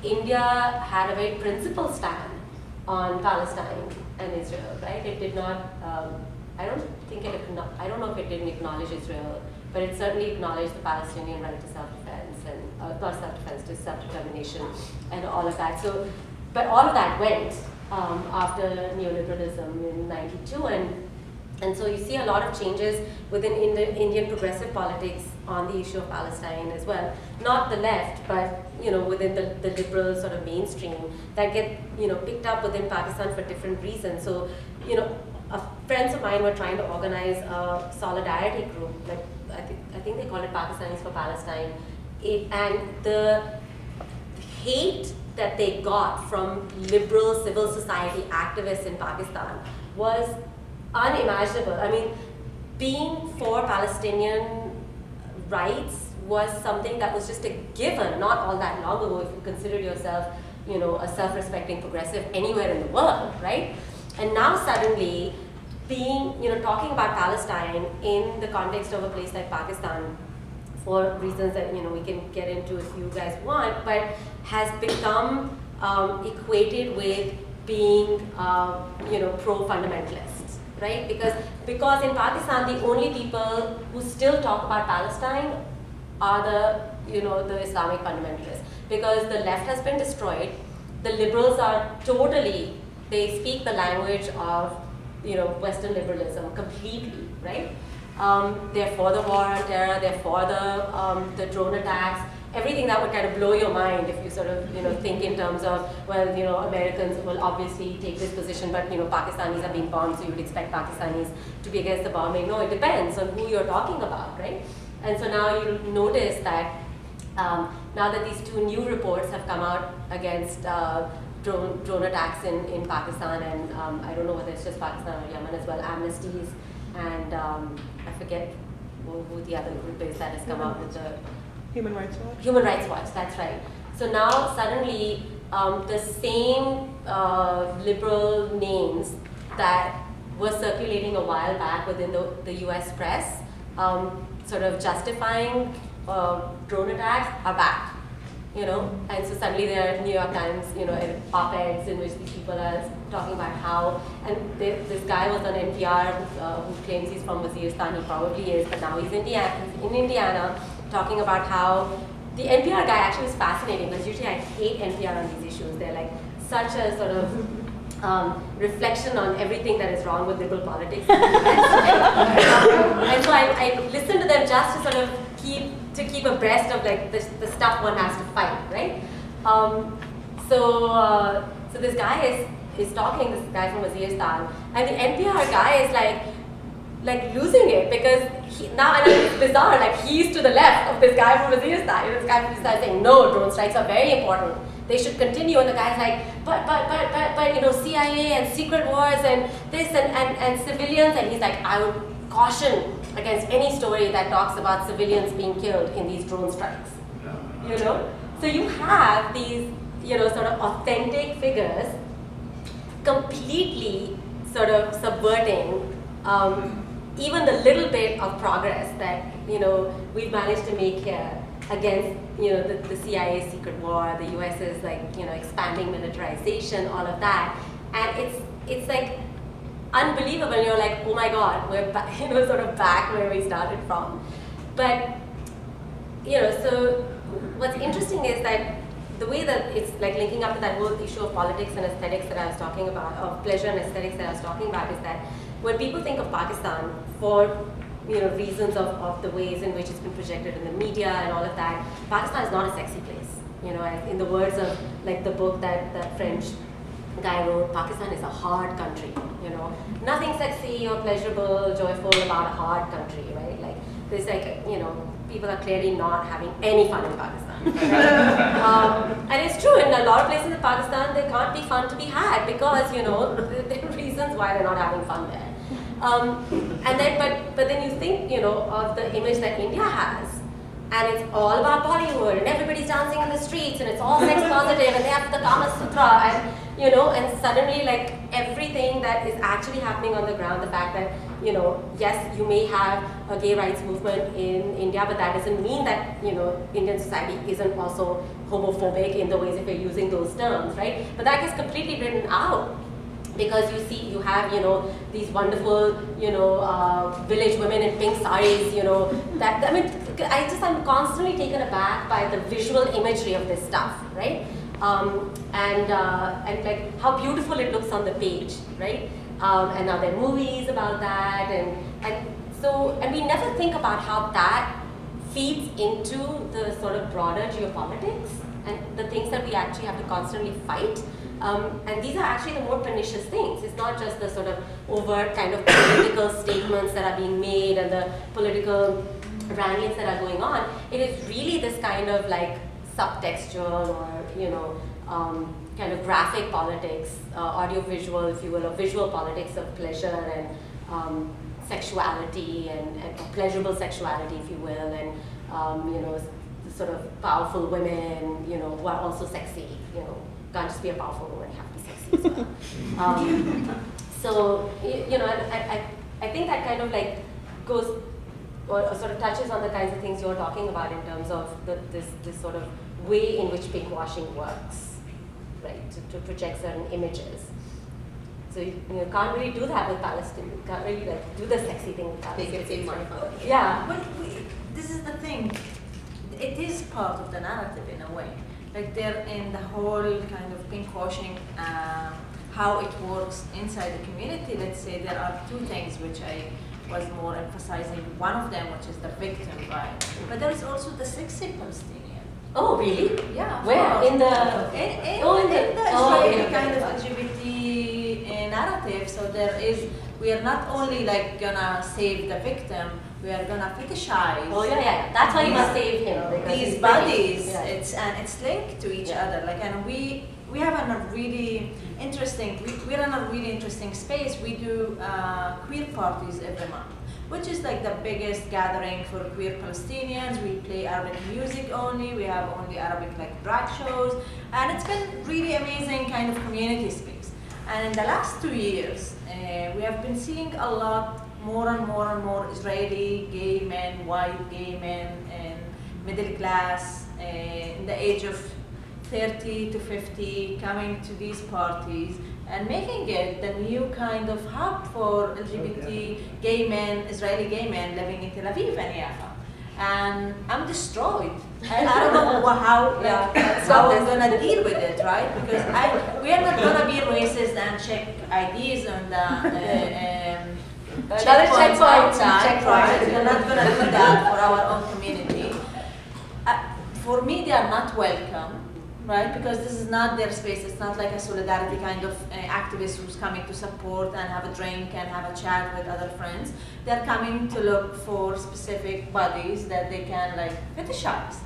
Speaker 1: India had a very principled stand on Palestine and Israel, right? It did not, I don't know if it didn't acknowledge Israel, but it certainly acknowledged the Palestinian right to self-defense, and not self-defense, to self-determination and all of that. So, but all of that went after neoliberalism in '92, and so you see a lot of changes within Indian progressive politics on the issue of Palestine as well. Not the left, but, you know, within the liberal sort of mainstream that get, you know, picked up within Pakistan for different reasons. So, you know, friends of mine were trying to organize a solidarity group, like I think they call it Pakistanis for Palestine, and the hate that they got from liberal civil society activists in Pakistan was unimaginable. I mean, being for Palestinian rights was something that was just a given not all that long ago if you considered yourself, you know, a self-respecting progressive anywhere in the world, right? And now suddenly being, you know, talking about Palestine in the context of a place like Pakistan, for reasons that, you know, we can get into if you guys want, but has become equated with being, pro-fundamentalists, right? Because in Pakistan, the only people who still talk about Palestine are the Islamic fundamentalists. Because the left has been destroyed, the liberals are totally, they speak the language of, Western liberalism completely, right? They're for the war on terror, they're for the drone attacks, everything that would kind of blow your mind if you sort of, think in terms of, well, Americans will obviously take this position, but, Pakistanis are being bombed, so you would expect Pakistanis to be against the bombing. No, it depends on who you're talking about, right? And so now you'll notice that now that these two new reports have come out against drone attacks in Pakistan, and I don't know whether it's just Pakistan or Yemen as well, amnesties, and I forget who the other group is that has come out with the
Speaker 10: Human Rights Watch?
Speaker 1: Human Rights Watch, that's right. So now suddenly the same liberal names that were circulating a while back within the US press, sort of justifying drone attacks, are back. And so suddenly there are New York Times, op-eds in which these people are talking about how, and this guy was on NPR who claims he's from Waziristan, he probably is, but now he's in Indiana, talking about how the NPR guy actually was fascinating, because usually I hate NPR on these issues. They're like such a sort of reflection on everything that is wrong with liberal politics. And so I listened to them just to sort of keep abreast of like the stuff one has to fight, right? So this guy is talking, this guy from Waziristan, and the NPR guy is like losing it, because now, and it's bizarre, like he's to the left of this guy from Waziristan. This guy from Waziristan is saying, no, drone strikes are very important. They should continue. And the guy's like, but CIA and secret wars and this and civilians. And he's like, I would caution against any story that talks about civilians being killed in these drone strikes. So you have these, sort of authentic figures completely sort of subverting even the little bit of progress that we've managed to make here against the CIA's secret war, the US's expanding militarization, all of that, and it's like unbelievable. You're like, oh my God, we're sort of back where we started from. But so what's interesting is that the way that it's like linking up to that whole issue of politics and aesthetics that I was talking about, of pleasure and aesthetics that I was talking about, is that when people think of Pakistan for reasons of the ways in which it's been projected in the media and all of that, Pakistan is not a sexy place. In the words of like the book that French guy wrote, Pakistan is a hard country. Nothing sexy or pleasurable, joyful about a hard country, right? Like there's like people are clearly not having any fun in Pakistan. And it's true, in a lot of places in Pakistan, there can't be fun to be had because there are reasons why they're not having fun there. And then, but then you think, of the image that India has, and it's all about Bollywood, and everybody's dancing in the streets, and it's all sex positive, and they have the Kama Sutra, and and suddenly like everything that is actually happening on the ground, the fact that yes, you may have a gay rights movement in India, but that doesn't mean that Indian society isn't also homophobic in the ways if we're using those terms, right? But that gets completely written out. Because you have, these wonderful, village women in pink saris, I'm constantly taken aback by the visual imagery of this stuff, right? And like how beautiful it looks on the page, right? And now there are movies about that, and we never think about how that feeds into the sort of broader geopolitics and the things that we actually have to constantly fight. And these are actually the more pernicious things. It's not just the sort of overt kind of political statements that are being made and the political wranglings that are going on. It is really this kind of like subtextual or, kind of graphic politics, audiovisual, if you will, or visual politics of pleasure and sexuality and pleasurable sexuality, if you will, and, sort of powerful women, who are also sexy, can't just be a powerful woman, you have to be sexy as well. So, I think that kind of like goes or sort of touches on the kinds of things you're talking about in terms of this sort of way in which pinkwashing works, right, to project certain images. So you can't really do that with Palestine. You can't really like do the sexy thing with Palestine.
Speaker 3: Make it seem more fun.
Speaker 1: Yeah.
Speaker 2: But this is the thing. It is part of the narrative in a way. Like they're in the whole kind of pinkwashing how it works inside the community. Let's say there are two things which I was more emphasizing. One of them, which is the victim, right? But there is also the sexy Palestinian.
Speaker 1: Oh, really?
Speaker 2: Yeah. of
Speaker 1: Where?
Speaker 2: course.
Speaker 1: In the
Speaker 2: in the
Speaker 1: oh,
Speaker 2: Israeli
Speaker 1: okay,
Speaker 2: kind
Speaker 1: okay.
Speaker 2: of LGBT narrative. So we are not only like gonna save the victim, we are gonna fetishize.
Speaker 1: Oh yeah. That's why you must save him. Because
Speaker 2: These
Speaker 1: he's
Speaker 2: bodies,
Speaker 1: pretty. Yeah.
Speaker 2: it's linked to each
Speaker 1: Yeah.
Speaker 2: other. Like, and we have a really interesting. We're in a really interesting space. We do queer parties every month, which is like the biggest gathering for queer Palestinians. We play Arabic music only. We have only Arabic like drag shows, and it's been really amazing kind of community space. And in the last 2 years, we have been seeing a lot more and more Israeli gay men, white gay men, and middle class, in the age of 30 to 50, coming to these parties and making it the new kind of hub for LGBT gay men, Israeli gay men living in Tel Aviv and Yafa. And I'm destroyed. I don't know how I'm gonna deal with it, right? Because we are not gonna be racist and check IDs on the checkpoints outside, right? We're not gonna do that for our own community. For me, they are not welcome. Right, because this is not their space. It's not like a solidarity kind of activist who's coming to support and have a drink and have a chat with other friends. They're coming to look for specific bodies that they can like fetishize.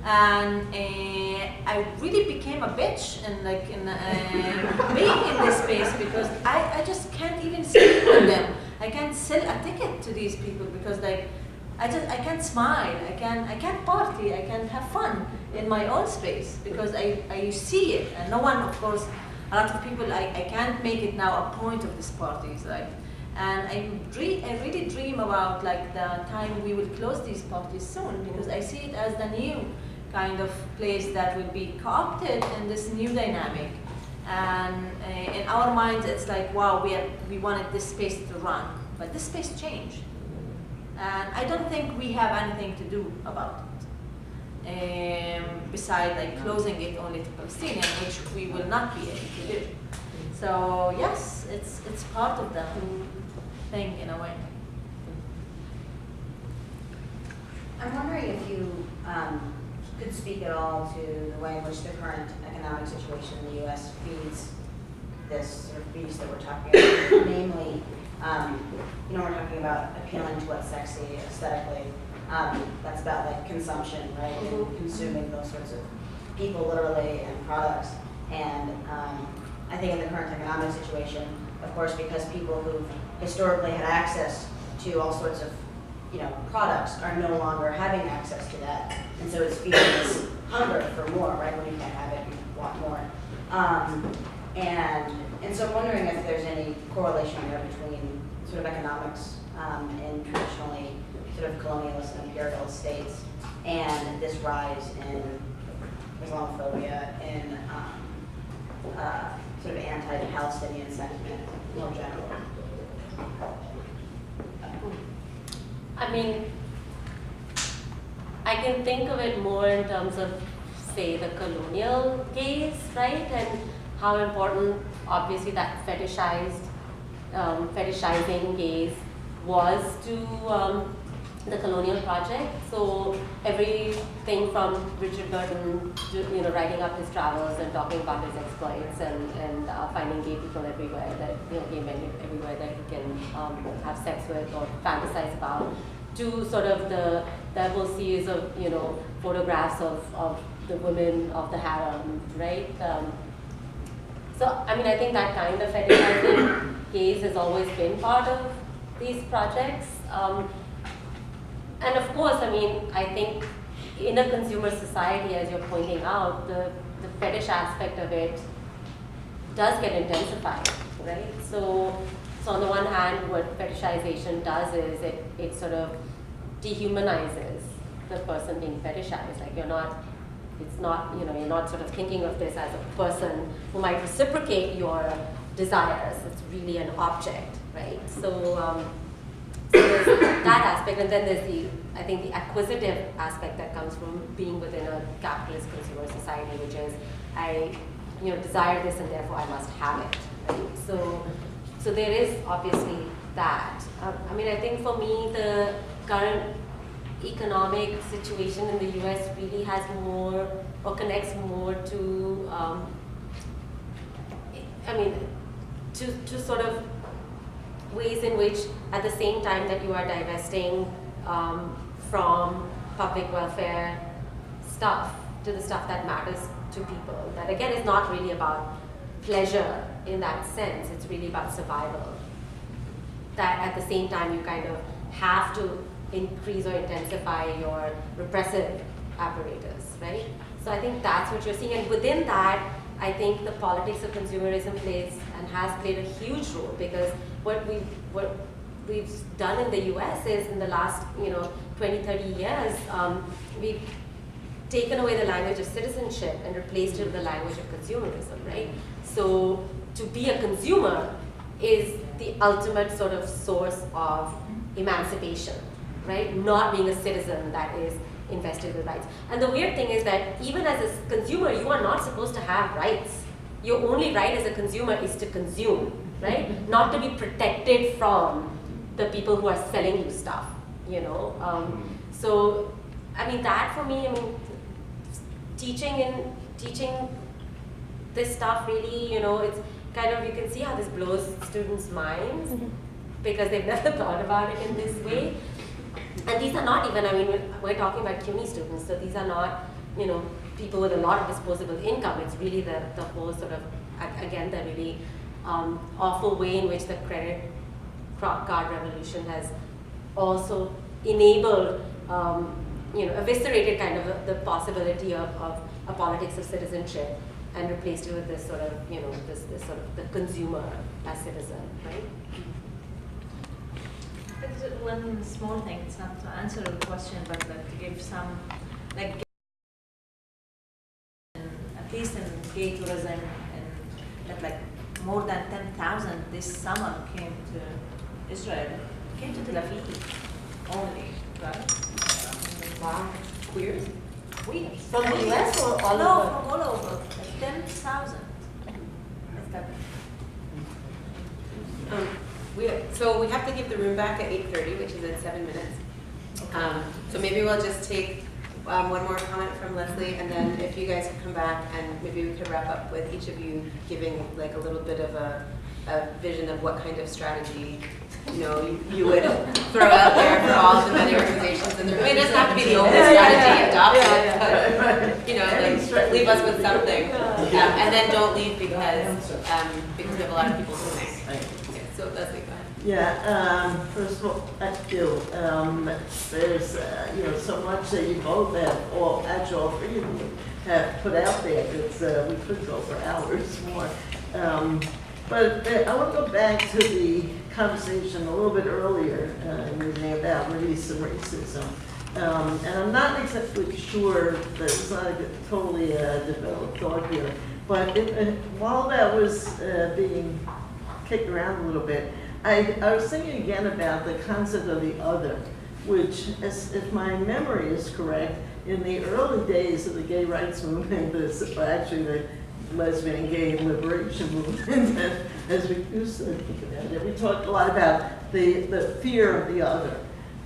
Speaker 2: And I really became a bitch and like in being in this space because I just can't even speak with them. I can't sell a ticket to these people because like I can't smile, I can't party, I can't have fun in my own space because I see it, and no one, of course, a lot of people, I can't make it now a point of these parties, right? And I really dream about like the time we will close these parties soon because I see it as the new kind of place that will be co-opted in this new dynamic. And in our minds, it's like, wow, we wanted this space to run, but this space changed. And I don't think we have anything to do about it, besides like closing it only to Palestinian, which we will not be able to do. So yes, it's part of the thing in a way.
Speaker 10: I'm wondering if you could speak at all to the way in which the current economic situation in the U.S. feeds this sort of beast that we're talking about, namely. We're talking about appealing to what's sexy aesthetically. That's about like consumption, right? And consuming those sorts of people literally and products. And I think in the current economic situation, of course, because people who've historically had access to all sorts of, products are no longer having access to that. And so it's feeding this hunger for more, right? When you can't have it, you want more. And so I'm wondering if there's any correlation there between sort of economics in traditionally sort of colonialist and imperial states and this rise in Islamophobia and sort of anti-Palestinian sentiment more generally.
Speaker 1: I mean, I can think of it more in terms of, say, the colonial gaze, right? And how important, obviously, that fetishizing gaze was to the colonial project. So everything from Richard Burton, writing up his travels and talking about his exploits and finding gay people everywhere gay men everywhere that he can have sex with or fantasize about, to sort of the whole series of photographs of the women of the harem, right? So I mean, I think that kind of fetishizing gaze has always been part of these projects. And of course, I mean, I think in a consumer society, as you're pointing out, the fetish aspect of it does get intensified, right? So on the one hand, what fetishization does is it sort of dehumanizes the person being fetishized. Like, you're not It's not, you know, you're not sort of thinking of this as a person who might reciprocate your desires. It's really an object, right? So there's that aspect, and then there's I think the acquisitive aspect that comes from being within a capitalist consumer society, which is I, you know, desire this and therefore I must have it, right? So there is obviously that. I mean, I think for me the current economic situation in the US really has more, or connects more to, I mean, to sort of ways in which at the same time that you are divesting from public welfare stuff to the stuff that matters to people, that again is not really about pleasure in that sense, it's really about survival. That at the same time you kind of have to increase or intensify your repressive apparatus, right? So I think that's what you're seeing, and within that, I think the politics of consumerism plays and has played a huge role, because what we've done in the US is in the last 20, 30 years, we've taken away the language of citizenship and replaced it with the language of consumerism, right? So to be a consumer is the ultimate sort of source of emancipation, right? Not being a citizen that is invested with rights. And the weird thing is that even as a consumer, you are not supposed to have rights. Your only right as a consumer is to consume, right? Not to be protected from the people who are selling you stuff, you know? So, I mean, that for me, I mean, teaching this stuff really, you know, it's kind of, you can see how this blows students' minds because they've never thought about it in this way. And these are not even, I mean, we're talking about CUNY students, so these are not, you know, people with a lot of disposable income. It's really the whole sort of, again, the really awful way in which the credit card revolution has also enabled, eviscerated kind of the possibility of a politics of citizenship and replaced it with this sort of, you know, this sort of the consumer as citizen, right?
Speaker 2: One small thing, it's not to answer the question, but like to give some, like, at least in gay tourism, and that like more than 10,000 this summer came to Israel, came to Tel Aviv only, right?
Speaker 1: Wow. Queers?
Speaker 2: Queers.
Speaker 1: From the US or all
Speaker 2: No,
Speaker 1: over?
Speaker 2: from all over, like 10,000.
Speaker 3: So we have to give the room back at 8:30, which is in 7 minutes. So maybe we'll just take one more comment from Leslie, and then if you guys could come back and maybe we could wrap up with each of you giving like a little bit of a vision of what kind of strategy you would throw out there for all of the many organizations. And it doesn't have to be the only strategy adopted, but like leave us with something, and then don't leave because we have a lot of people listening. So Leslie, go ahead.
Speaker 11: Yeah, first of all, I feel there's so much that you both have, all three of you have put out there that we could go for hours more. But I want to go back to the conversation a little bit earlier about race and racism. And I'm not exactly sure that it's not a totally developed thought here. But while that was being kicked around a little bit, I was thinking again about the concept of the other, which, if my memory is correct, in the early days of the gay rights movement, actually the lesbian and gay liberation movement, as we used to think about it, we talked a lot about the fear of the other.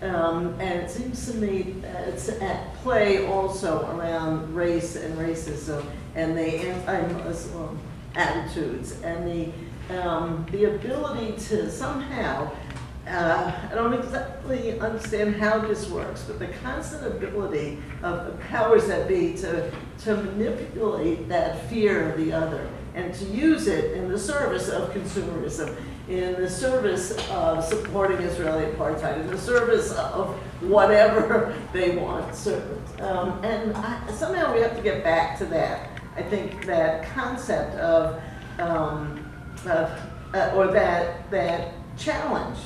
Speaker 11: And it seems to me it's at play also around race and racism and the anti-Muslim attitudes and the ability to somehow, I don't exactly understand how this works, but the constant ability of the powers that be to manipulate that fear of the other and to use it in the service of consumerism, in the service of supporting Israeli apartheid, in the service of whatever they want served. And somehow we have to get back to that. I think that concept of or that challenge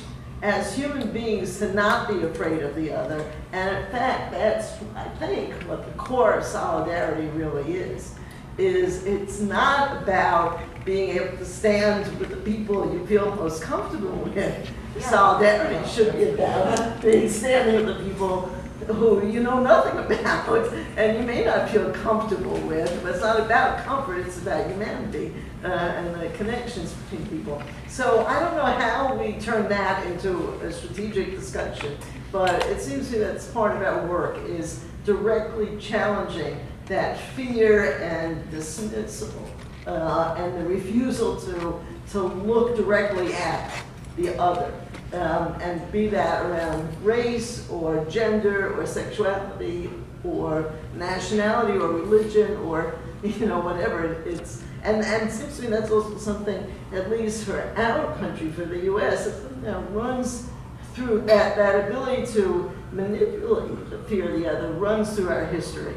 Speaker 11: as human beings to not be afraid of the other. And in fact, that's, I think, what the core of solidarity really is it's not about being able to stand with the people you feel most comfortable with. Solidarity should be about being standing with the people who you know nothing about and you may not feel comfortable with, but it's not about comfort, it's about humanity and the connections between people. So I don't know how we turn that into a strategic discussion, but it seems to me that's part of our work, is directly challenging that fear and dismissal and the refusal to look directly at the other. And be that around race or gender or sexuality or nationality or religion or whatever it's, and it seems to me that's also something, at least for our country, for the US, that runs through that ability to manipulate the fear of the other runs through our history,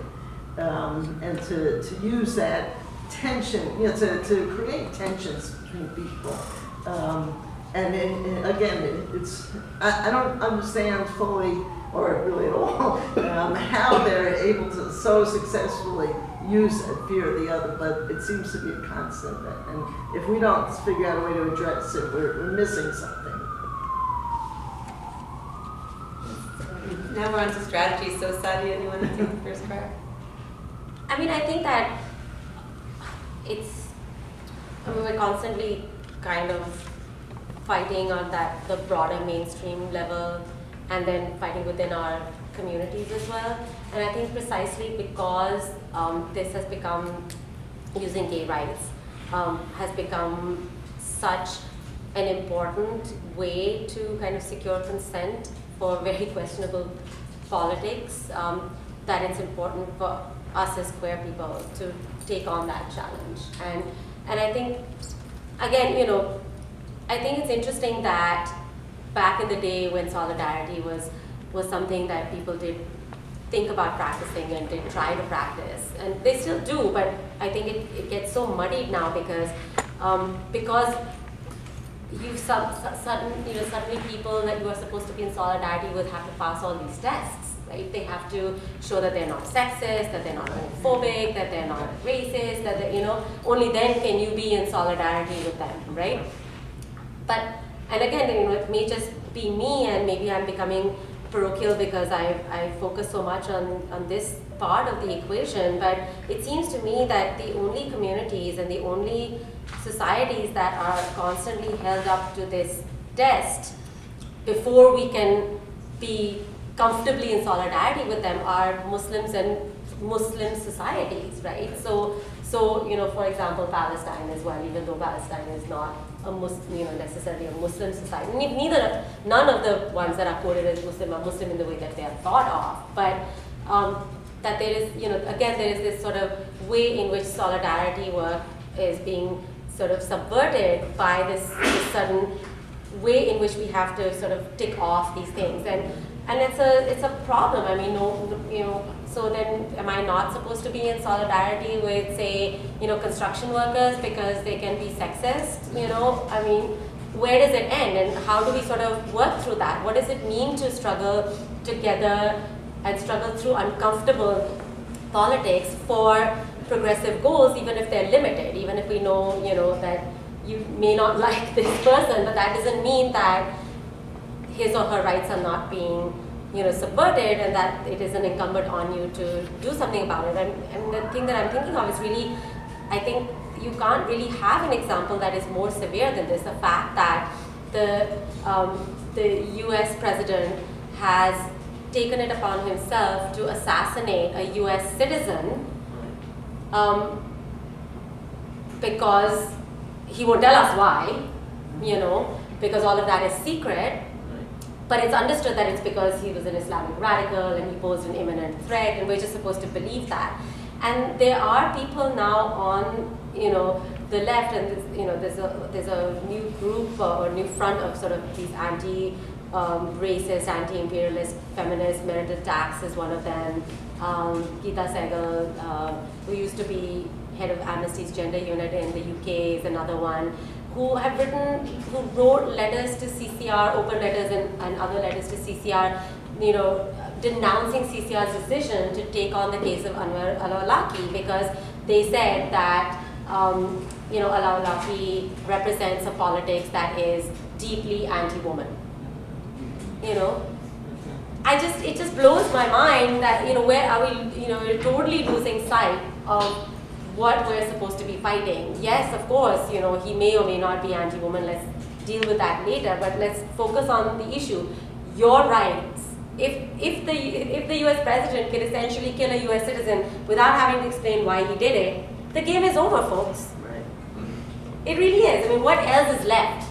Speaker 11: and to use that tension, to create tensions between people. And again, I don't understand fully, or really at all, how they're able to so successfully use that fear of the other, but it seems to be a constant. And if we don't figure out a way to address it, we're missing something.
Speaker 3: Now we're on to strategy. So Saadia, anyone to take the first crack?
Speaker 1: I mean, I think that we're constantly kind of fighting on the broader mainstream level and then fighting within our communities as well. And I think precisely because this has become, using gay rights, has become such an important way to kind of secure consent for very questionable politics, that it's important for us as queer people to take on that challenge. And I think, again, I think it's interesting that back in the day when solidarity was something that people did think about practicing and did try to practice, and they still do, but I think it gets so muddied now because suddenly people that you are supposed to be in solidarity with have to pass all these tests, right? They have to show that they're not sexist, that they're not homophobic, that they're not racist, that only then can you be in solidarity with them, right? And again, it may just be me, and maybe I'm becoming parochial because I focus so much on this part of the equation, but it seems to me that the only communities and the only societies that are constantly held up to this test before we can be comfortably in solidarity with them are Muslims and Muslim societies, right? So for example, Palestine as well, even though Palestine is not a necessarily a Muslim society. None of the ones that are quoted as Muslim are Muslim in the way that they are thought of, but that there is, again, there is this sort of way in which solidarity work is being sort of subverted by this sudden way in which we have to sort of tick off these things, and it's a problem. I mean, so then am I not supposed to be in solidarity with, say, construction workers because they can be sexist? I mean, where does it end, and how do we sort of work through that? What does it mean to struggle together and struggle through uncomfortable politics for progressive goals, even if they're limited, even if we know, that you may not like this person, but that doesn't mean that his or her rights are not being subverted, and that it isn't incumbent on you to do something about it. And the thing that I'm thinking of is really, I think you can't really have an example that is more severe than this. The fact that the US president has taken it upon himself to assassinate a US citizen because he won't tell us why, because all of that is secret. But it's understood that it's because he was an Islamic radical and he posed an imminent threat, and we're just supposed to believe that. And there are people now on, the left, and there's a new group or new front of sort of these anti-racist, anti-imperialist feminists. Meredith Tax is one of them. Geeta Sehgal, who used to be head of Amnesty's gender unit in the UK, is another one. who wrote letters to CCR, open letters and other letters to CCR, you know, denouncing CCR's decision to take on the case of Anwar al-Awlaki, because they said that you know, al-Awlaki represents a politics that is deeply anti-woman. You know, it just blows my mind that, you know, where are we, you know, we're totally losing sight of what we're supposed to be fighting. Yes, of course, you know, he may or may not be anti-woman, let's deal with that later, but let's focus on the issue. Your rights. If the US president can essentially kill a US citizen without having to explain why he did it, the game is over, folks.
Speaker 11: Right.
Speaker 1: It really is. I mean, what else is left?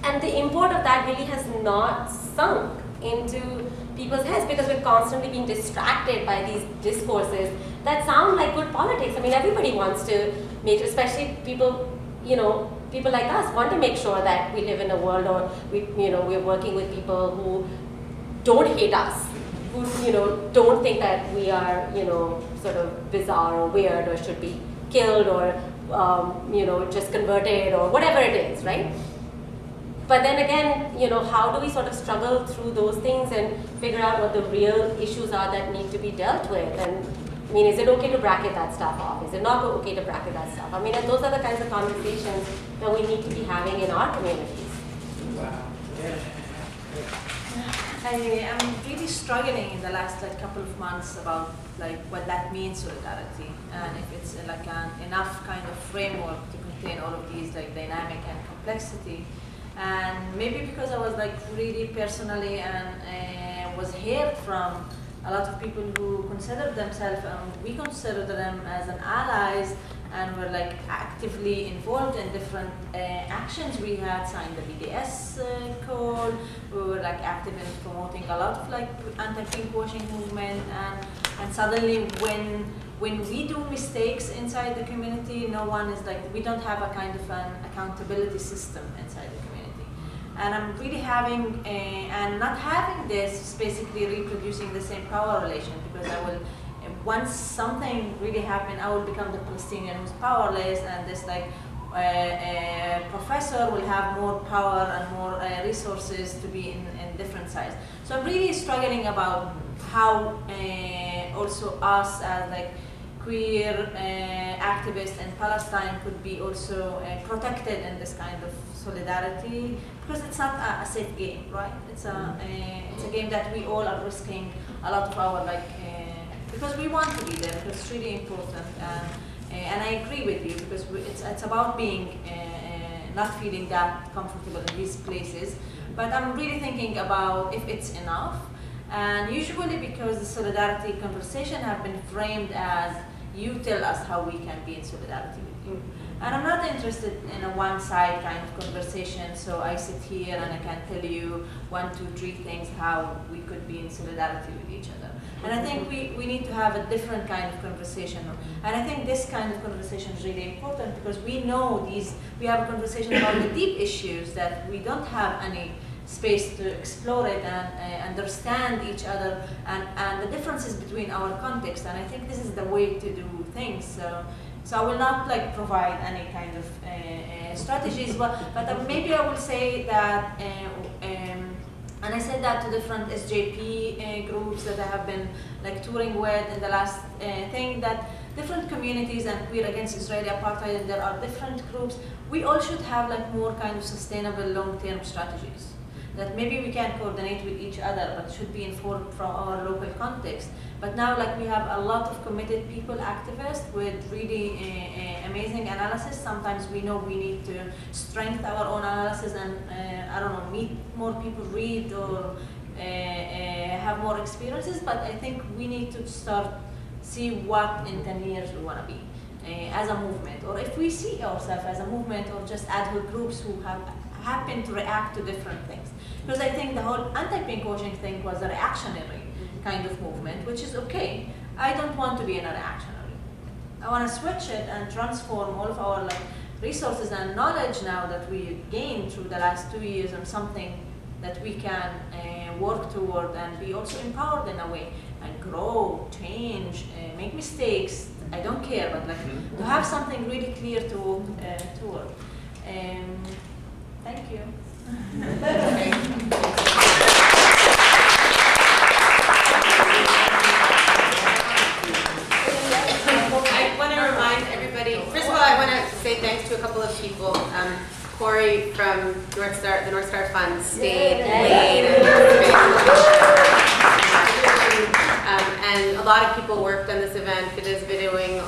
Speaker 1: And the import of that really has not sunk into people's heads, because we're constantly being distracted by these discourses that sound like good politics. I mean, everybody wants to make, especially people, you know, people like us want to make sure that we live in a world, or we're working with people who don't hate us, who, you know, don't think that we are, you know, sort of bizarre or weird or should be killed or, you know, just converted or whatever it is, right? But then again, you know, how do we sort of struggle through those things and figure out what the real issues are that need to be dealt with? And I mean, is it okay to bracket that stuff off? Is it not okay to bracket that stuff? I mean, and those are the kinds of conversations that we need to be having in our communities.
Speaker 6: Wow. Yeah.
Speaker 2: I'm really struggling in the last couple of months about what that means, solidarity, and if it's enough kind of framework to contain all of these dynamic and complexity. And maybe because I was really personally and was heard from a lot of people who consider themselves, we consider them as an allies, and were actively involved in different actions. We had signed the BDS code. We were active in promoting a lot of anti-pinkwashing movement, and suddenly when we do mistakes inside the community, no one is we don't have a kind of an accountability system inside the community. And I'm really having, and not having this is basically reproducing the same power relation, because I will, once something really happens, I will become the Palestinian who's powerless, and this professor will have more power and more resources to be in different sides. So I'm really struggling about how also us as queer activists in Palestine could be also protected in this kind of solidarity, because it's not a safe game, right? It's a game that we all are risking a lot of our because we want to be there, because it's really important, and I agree with you, because it's about being not feeling that comfortable in these places. But I'm really thinking about if it's enough, and usually because the solidarity conversation have been framed as you tell us how we can be in solidarity with you. And I'm not interested in a one-side kind of conversation, so I sit here and I can tell you 1, 2, 3 things how we could be in solidarity with each other. And I think we need to have a different kind of conversation. And I think this kind of conversation is really important, because we know we have a conversation about the deep issues that we don't have any space to explore it and understand each other and the differences between our context. And I think this is the way to do things. So I will not provide any kind of strategies, but maybe I will say that, and I said that to different SJP groups that I have been touring with in the last thing, that different communities and queer against Israeli apartheid, there are different groups. We all should have more kind of sustainable long-term strategies that maybe we can coordinate with each other, but should be informed from our local context. But now we have a lot of committed people, activists, with really amazing analysis. Sometimes we know we need to strengthen our own analysis and, I don't know, meet more people, read, or have more experiences. But I think we need to start see what in 10 years we want to be as a movement, or if we see ourselves as a movement, or just ad hoc groups who happen to react to different things. Because I think the whole anti-pinkwashing thing was a reactionary kind of movement, which is okay. I don't want to be in a reactionary. I want to switch it and transform all of our resources and knowledge now that we gained through the last 2 years on something that we can work toward and be also empowered in a way and grow, change, make mistakes. I don't care, but like to have something really clear to work. Thank you.
Speaker 3: I want to remind everybody, first of all, I want to say thanks to a couple of people. Corey from the North Star Fund stayed late. And a lot of people worked on this event. It is videoing.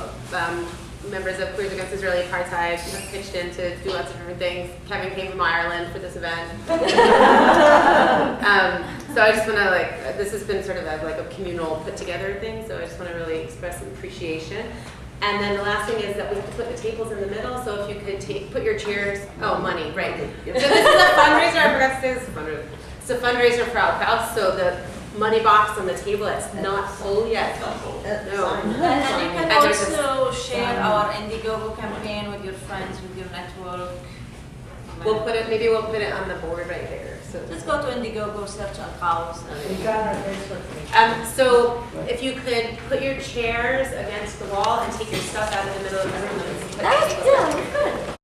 Speaker 3: Members of Queers Against Israeli Apartheid have pitched in to do lots of different things. Kevin came from Ireland for this event. So I just want to this has been sort of a communal put together thing, so I just want to really express some appreciation. And then the last thing is that we have to put the tables in the middle, so if you could put your chairs, money, right. So this is a fundraiser, I forgot to say this is a fundraiser. It's a fundraiser for alQaws, so the money box on the table, it's not full yet. No.
Speaker 2: And you can also share our Indiegogo campaign with your friends, with your network.
Speaker 3: Maybe we'll put it on the board right there. So
Speaker 2: Just go to Indiegogo, search alQaws.
Speaker 11: We got our Facebook.
Speaker 3: So if you could put your chairs against the wall and take your stuff out of the middle of the room.